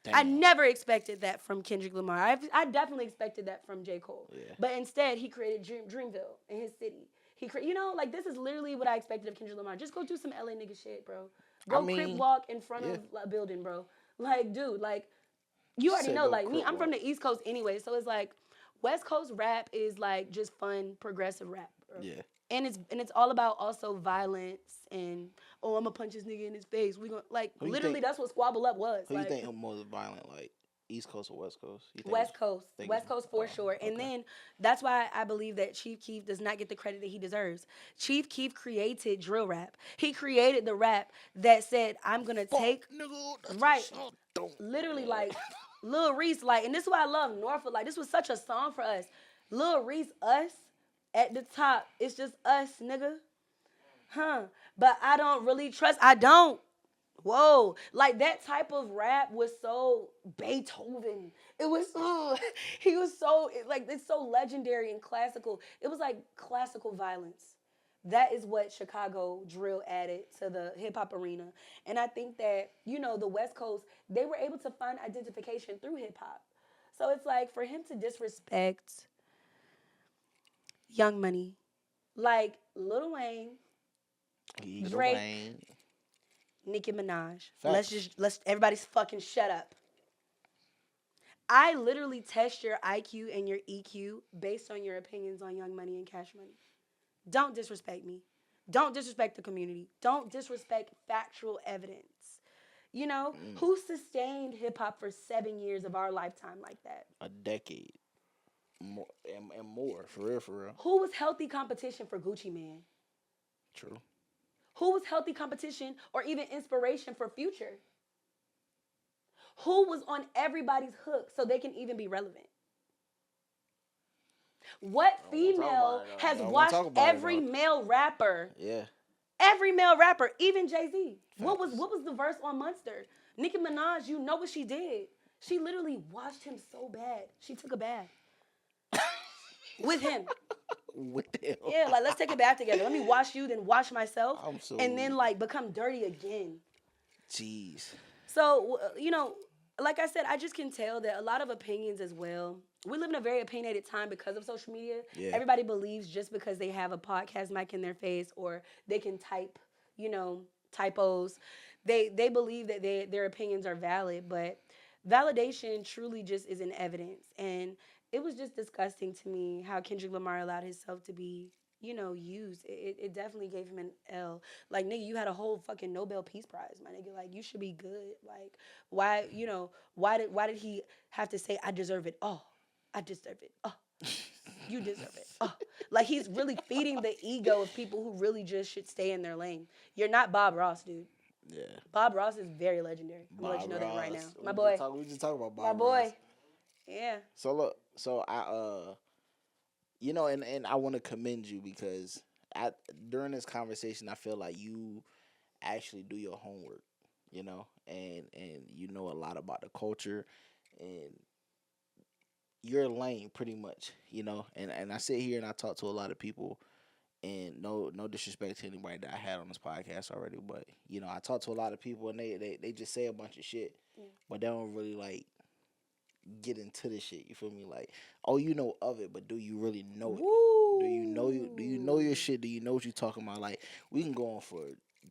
Damn. I never expected that from Kendrick Lamar. I definitely expected that from J. Cole. Yeah. But instead, he created Dreamville in his city. You know, like, this is literally what I expected of Kendrick Lamar. Just go do some LA nigga shit, bro. Go crip walk in front of a building, bro. Like, dude, like, you already know, like, me, I'm from the East Coast anyway. So it's like, West Coast rap is like just fun, progressive rap, bro. Yeah. And it's all about also violence and, oh, I'm gonna punch this nigga in his face. We gonna, like, literally that's what Squabble Up was. Who like, you think more violent, like East Coast or West Coast? West Coast for sure. Okay. And then that's why I believe that Chief Keef does not get the credit that he deserves. Chief Keef created drill rap. He created the rap that said, I'm gonna take, right, literally, like, Lil Reese, like, and this is why I love Norfolk. Like, this was such a song for us. Lil Reese, us at the top. It's just us, nigga. Huh. But I don't really trust. I don't. Whoa. Like, that type of rap was so Beethoven. It was so, he was so, like, it's so legendary and classical. It was like classical violence. That is what Chicago drill added to the hip hop arena. And I think that, the West Coast, they were able to find identification through hip hop. So it's like for him to disrespect Young Money, like Lil Wayne, Drake, Wayne. Nicki Minaj. Facts. Let's everybody's fucking shut up. I literally test your IQ and your EQ based on your opinions on Young Money and Cash Money. Don't disrespect me. Don't disrespect the community. Don't disrespect factual evidence. Who sustained hip hop for 7 years of our lifetime like that? A decade. More, and more. For real, for real. Who was healthy competition for Gucci Mane? True. Who was healthy competition or even inspiration for Future? Who was on everybody's hook so they can even be relevant? What female has watched every male rapper? Yeah. Every male rapper, even Jay-Z. What was the verse on Monster? Nicki Minaj, you know what she did. She literally washed him so bad. She took a bath. With him. With him. Yeah, like, let's take a bath together. Let me wash you, then wash myself. And then, like, become dirty again. Jeez. So, like I said, I just can tell that a lot of opinions as well. We live in a very opinionated time because of social media. Yeah. Everybody believes just because they have a podcast mic in their face or they can type, typos, they believe that their opinions are valid. But validation truly just isn't evidence. And it was just disgusting to me how Kendrick Lamar allowed himself to be, used. It definitely gave him an L. Like, nigga, you had a whole fucking Nobel Peace Prize, my nigga. Like, you should be good. Like, why did he have to say, I deserve it all? I deserve it. Oh, you deserve it. Oh. Like, he's really feeding the ego of people who really just should stay in their lane. You're not Bob Ross, dude. Yeah. Bob Ross is very legendary. I'm going to let you know that right now. My boy. We just talking about Bob My boy. Ross. Yeah. So look, I and I want to commend you because during this conversation I feel like you actually do your homework, and you know a lot about the culture and your lane pretty much, and I sit here and I talk to a lot of people, and no disrespect to anybody that I had on this podcast already, but I talk to a lot of people and they just say a bunch of shit, but they don't really like get into the shit. You feel me? Like, oh, you know of it, but do you really know it? Woo. Do you know your shit? Do you know what you're talking about? Like, we can go on for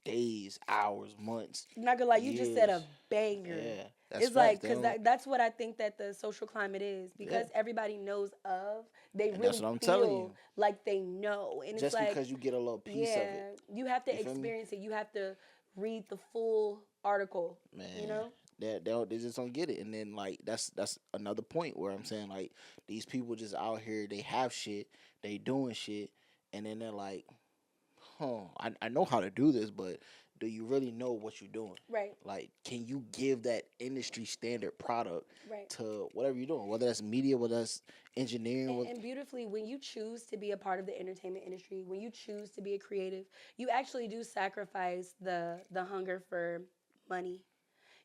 days, hours, months. Not gonna lie, you just said a banger. Yeah, it's like, because that's what I think that the social climate is, because everybody knows of, they and really that's what I'm telling you. feel like they know, and just it's like, because you get a little piece of it, you have to experience it. You have to read the full article. Man, they just don't get it, and then like that's another point where I'm saying like these people just out here, they have shit, they doing shit, and then they're like, I know how to do this, but do you really know what you're doing? Right. Like, can you give that industry standard product right. to whatever you're doing, whether that's media, whether that's engineering. And beautifully, when you choose to be a part of the entertainment industry, when you choose to be a creative, you actually do sacrifice the hunger for money.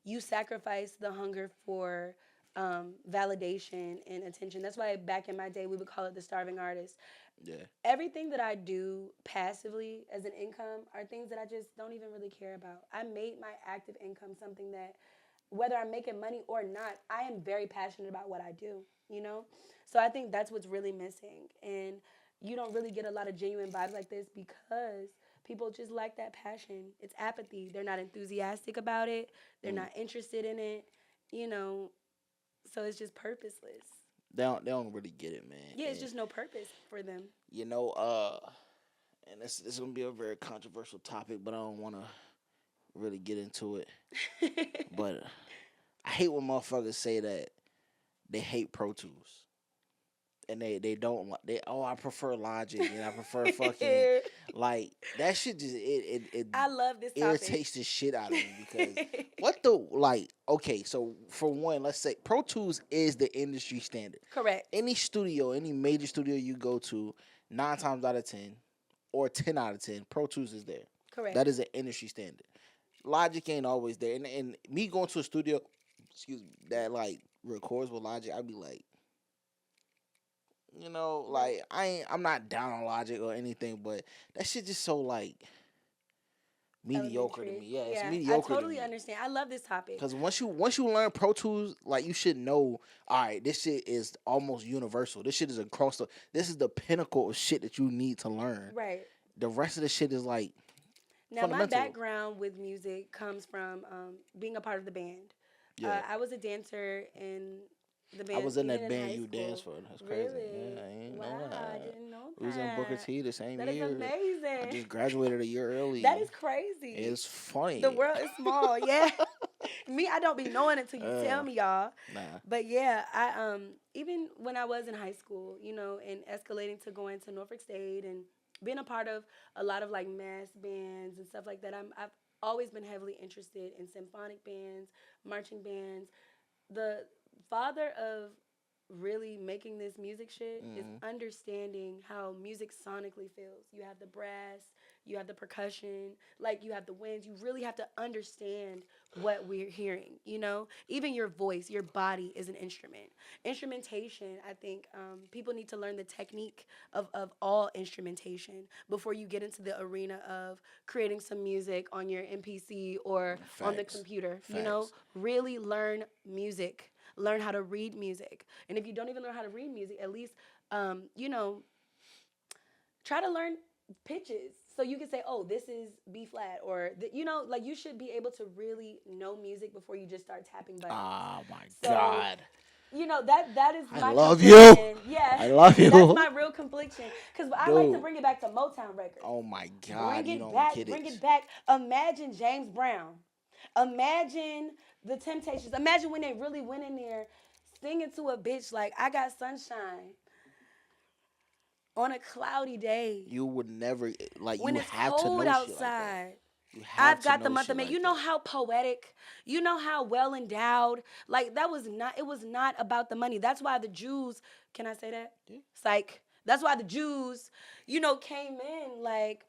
You sacrifice the hunger for validation and attention. That's why back in my day, we would call it the starving artist. Yeah. Everything that I do passively as an income are things that I just don't even really care about. I made my active income something that, whether I'm making money or not, I am very passionate about what I do, So I think that's what's really missing. And you don't really get a lot of genuine vibes like this because people just lack that passion. It's apathy. They're not enthusiastic about it. They're not interested in it, So it's just purposeless. They don't really get it, man. Yeah, it's just no purpose for them. And this is gonna be a very controversial topic, but I don't want to really get into it. But I hate when motherfuckers say that they hate Pro Tools. and they don't they I prefer Logic and I prefer fucking like that shit just it I love this topic. irritates the shit out of me because what the like okay, so for one, let's say Pro Tools is the industry standard. Correct. Any studio, any major studio you go to, 9 times out of 10 or 10 out of 10, Pro Tools is there. Correct. That is an industry standard. Logic ain't always there. And me going to a studio, excuse me, that like records with Logic, I'd be like, like I'm not down on Logic or anything, but that shit just so like mediocre to me. Yeah, it's mediocre. I totally to me. understand. I love this topic. Because once you learn Pro Tools, like you should know, all right, this shit is almost universal. This shit is across the. This is the pinnacle of shit that you need to learn. Right. The rest of the shit is like. Now my background with music comes from being a part of the band. Yeah. I was a dancer in the band. I was in that band you danced for. That's crazy. Really? Yeah, I ain't wow, know that. I didn't know that. We was in Booker T the same year. That is amazing. I just graduated a year early. That is crazy. It's funny. The world is small, yeah. Me, I don't be knowing it till you tell me, y'all. Nah. But yeah, I even when I was in high school, and escalating to going to Norfolk State and being a part of a lot of like mass bands and stuff like that, I've always been heavily interested in symphonic bands, marching bands. The father of really making this music shit is understanding how music sonically feels. You have the brass, you have the percussion, like you have the winds. You really have to understand what we're hearing, Even your voice, your body is an instrument. Instrumentation, I think people need to learn the technique of all instrumentation before you get into the arena of creating some music on your MPC or on the computer. Facts. Really learn music. Learn how to read music. And if you don't even learn how to read music, at least, try to learn pitches. So you can say, oh, this is B flat. Or, like you should be able to really know music before you just start tapping buttons. Oh, my God. That is my I love confliction. you. Yeah. I love you. That's my real confliction. Because I like to bring it back to Motown records. Oh, my God. Bring it back. Imagine James Brown. Imagine the Temptations. Imagine when they really went in there singing to a bitch like, I got sunshine on a cloudy day. You would never, like, when you it's have cold to know outside. Shit like that. I've got the month of May. Like you know how poetic, you know how well endowed. Like it was not about the money. That's why the Jews, can I say that? Yeah. Psych. That's why the Jews, came in like,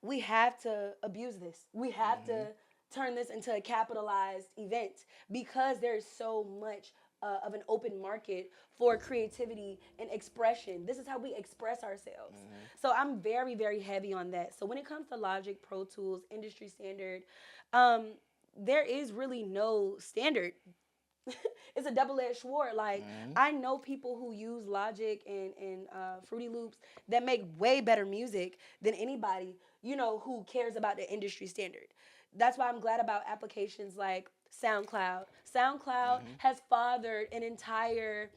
we have to abuse this. We have to turn this into a capitalized event because there's so much of an open market for creativity and expression. This is how we express ourselves. So I'm very, very heavy on that. So when it comes to Logic, Pro Tools, industry standard, there is really no standard. It's a double-edged sword. Like, I know people who use Logic and Fruity Loops that make way better music than anybody, who cares about the industry standard. That's why I'm glad about applications like SoundCloud. SoundCloud has fathered an entire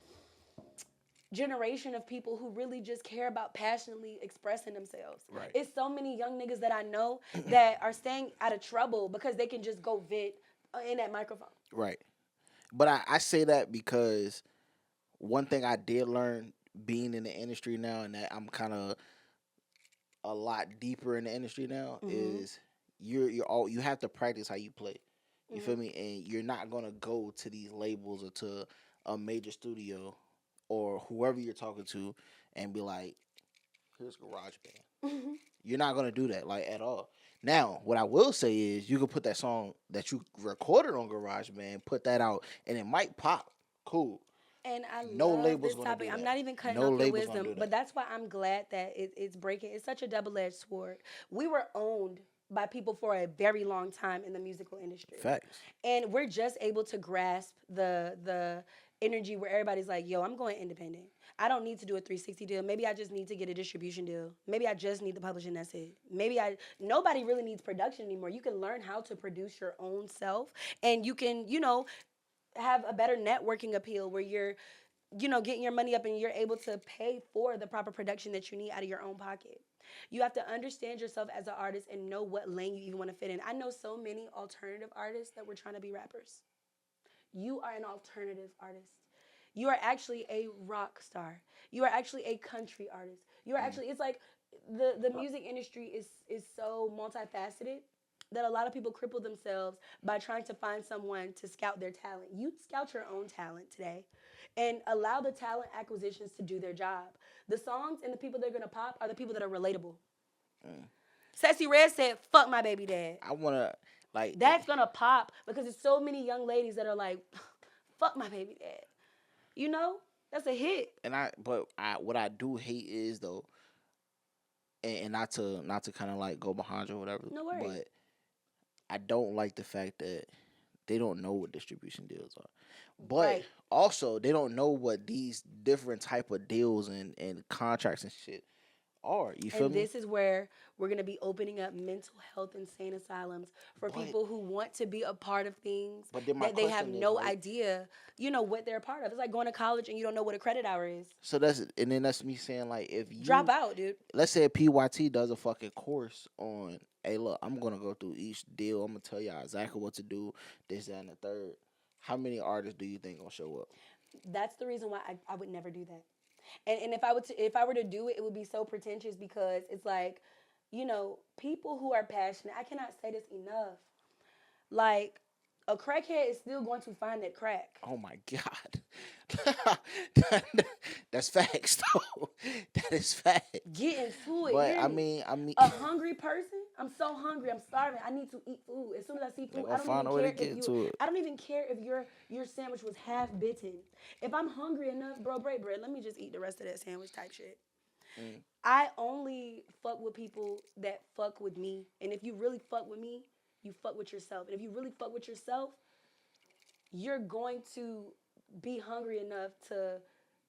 generation of people who really just care about passionately expressing themselves. Right. It's so many young niggas that I know that are staying out of trouble because they can just go vent in that microphone. Right. But I say that because one thing I did learn being in the industry now, and that I'm kind of a lot deeper in the industry now, is you have to practice how you play. You feel me? And you're not gonna go to these labels or to a major studio or whoever you're talking to and be like, "Here's GarageBand." You're not gonna do that like at all. Now, what I will say is you can put that song that you recorded on GarageBand, put that out, and it might pop. Cool. And I no love labels this topic. I'm not even cutting no off your labels wisdom, but that's why I'm glad that it's breaking. It's such a double-edged sword. We were owned by people for a very long time in the musical industry. Facts. And we're just able to grasp the energy where everybody's like, yo, I'm going independent. I don't need to do a 360 deal. Maybe I just need to get a distribution deal. Maybe I just need the publishing, that's it. Nobody really needs production anymore. You can learn how to produce your own self, and you can, have a better networking appeal where you're, getting your money up and you're able to pay for the proper production that you need out of your own pocket. You have to understand yourself as an artist and know what lane you even want to fit in. I know so many alternative artists that were trying to be rappers. You are an alternative artist. You are actually a rock star. You are actually a country artist. You are actually, it's like the music industry is so multifaceted that a lot of people cripple themselves by trying to find someone to scout their talent. You scout your own talent today and allow the talent acquisitions to do their job. The songs and the people that are gonna pop are the people that are relatable. Sexy Red said, "Fuck my baby dad." I wanna like That's gonna pop because there's so many young ladies that are like, "Fuck my baby dad." You know, that's a hit. what I do hate is though, and not to kind of like go behind you or whatever, No worries. but I don't like the fact that they don't know what distribution deals are. But Right. also they don't know what these different type of deals and contracts and shit are. You feel And me? this is where we're going to be opening up mental health insane asylums for But people who want to be a part of things but then my that they have question is, no right? idea, what they're a part of. It's like going to college and you don't know what a credit hour is. So that's me saying like if Drop you out, dude. let's say a PYT does a fucking course on, hey look, I'm gonna go through each deal. I'm gonna tell y'all exactly what to do, this, that, and the third. How many artists do you think gonna show up? That's the reason why I would never do that. And if I were to do it, it would be so pretentious because it's like, people who are passionate, I cannot say this enough. Like, a crackhead is still going to find that crack. Oh my god, that's facts though. That is fact. Get into it. But Hear I me. mean, A hungry person. I'm so hungry. I'm starving. I need to eat food. As soon as I see they food, gonna find a way to get to it. I don't even care if your sandwich was half bitten. If I'm hungry enough, bro, break bread. Let me just eat the rest of that sandwich type shit. I only fuck with people that fuck with me. And if you really fuck with me, you fuck with yourself. And if you really fuck with yourself, you're going to be hungry enough to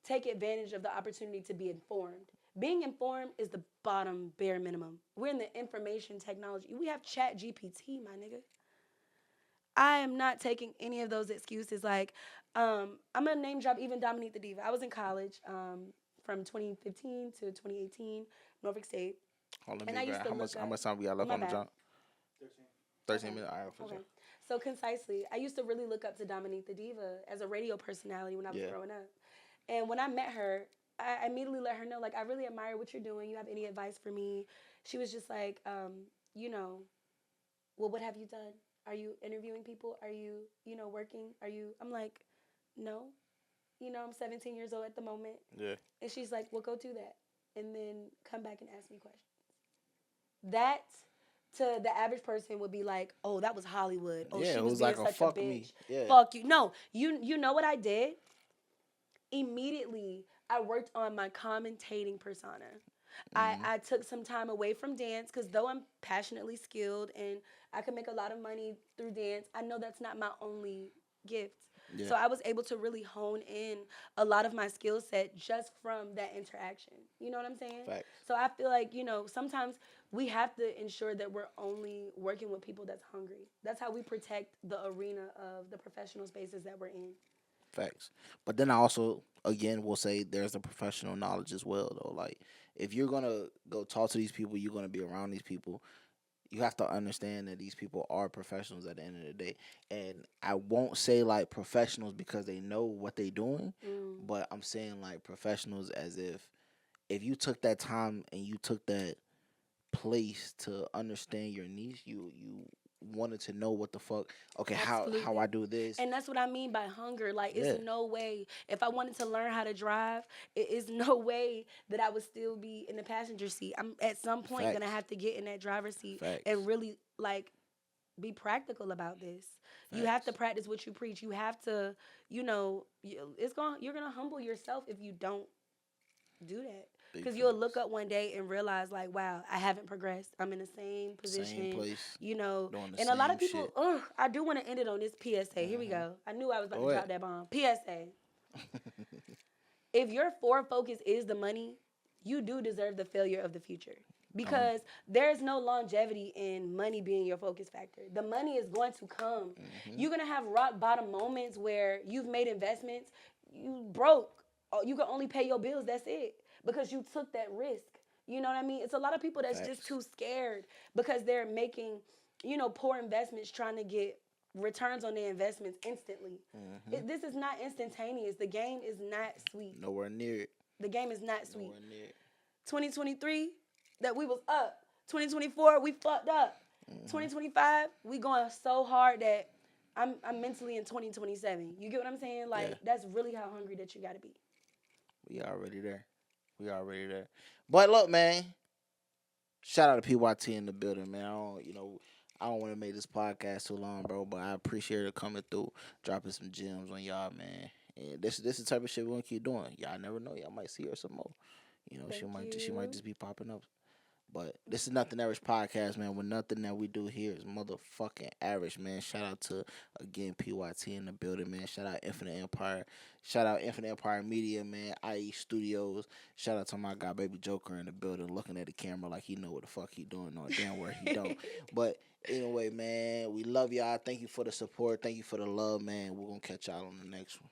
take advantage of the opportunity to be informed. Being informed is the bottom bare minimum. We're in the information technology. We have Chat GPT, my nigga. I am not taking any of those excuses. Like, I'm gonna name drop even Dominique the Diva. I was in college from 2015 to 2018, Norfolk State. Hold on, And let I me used grab to how look much how up. much time we got Oh, left my on the bad. jump? 13 Okay. minutes. All right, for Okay. sure. So concisely, I used to really look up to Dominique the Diva as a radio personality when I was Yeah. growing up. And when I met her, I immediately let her know, like, I really admire what you're doing. You have any advice for me? She was just like, well, what have you done? Are you interviewing people? Are you, working? I'm like, no. I'm 17 years old at the moment. Yeah. And she's like, well, go do that. And then come back and ask me questions. That to the average person would be like, oh, that was Hollywood. Oh, Yeah, she it was was being like a such fuck a bitch. me. Yeah. Fuck you. No, you know what I did? Immediately, I worked on my commentating persona. I took some time away from dance because though I'm passionately skilled and I can make a lot of money through dance, I know that's not my only gift. Yeah. So I was able to really hone in a lot of my skill set just from that interaction. You know what I'm saying? Facts. So I feel like, sometimes we have to ensure that we're only working with people that's hungry. That's how we protect the arena of the professional spaces that we're in. Facts. But then I also again will say there's the professional knowledge as well though. Like if you're gonna go talk to these people, you're gonna be around these people. You have to understand that these people are professionals at the end of the day. And I won't say like professionals because they know what they're doing, but I'm saying like professionals as if you took that time and you took that place to understand your niche, you wanted to know what the fuck. Okay, how Absolutely. I do this. And that's what I mean by hunger. Like, Yeah. it's no way. If I wanted to learn how to drive, it is no way that I would still be in the passenger seat. I'm at some point Facts. gonna have to get in that driver's seat Facts. and really like be practical about this. You have to practice what you preach. You have to, you're gonna humble yourself if you don't do that. Big Because you'll facts. look up one day and realize, like, wow, I haven't progressed. I'm in the same position. Same place. You know, Doing the and a lot same of people, shit. I do want to end it on this PSA. Here we go. I knew I was about Go to ahead. drop that bomb. PSA. If your forward focus is the money, you do deserve the failure of the future. Because there's no longevity in money being your focus factor. The money is going to come. You're going to have rock bottom moments where you've made investments, you broke, you can only pay your bills, that's it. Because you took that risk. You know what I mean? It's a lot of people that's just Facts. too scared because they're making, poor investments trying to get returns on their investments instantly. This is not instantaneous. The game is not sweet. Nowhere near it. The game is not sweet. Nowhere near it. 2023, that we was up. 2024, we fucked up. 2025, we going so hard that I'm mentally in 2027. You get what I'm saying? Like, that's really how hungry that you got to be. We already there. But look, man, shout out to PYT in the building, man. I don't want to make this podcast too long, bro, but I appreciate it coming through, dropping some gems on y'all, man. And this is the type of shit we're gonna keep doing. Y'all never know. Y'all might see her some more. She might just be popping up. But this is Nothing Average Podcast, man. With nothing that we do here is motherfucking average, man. Shout out to, again, PYT in the building, man. Shout out Infinite Empire. Shout out Infinite Empire Media, man. IE Studios. Shout out to my guy, Baby Joker, in the building, looking at the camera like he know what the fuck he doing, or damn where he don't. But anyway, man, we love y'all. Thank you for the support. Thank you for the love, man. We're going to catch y'all on the next one.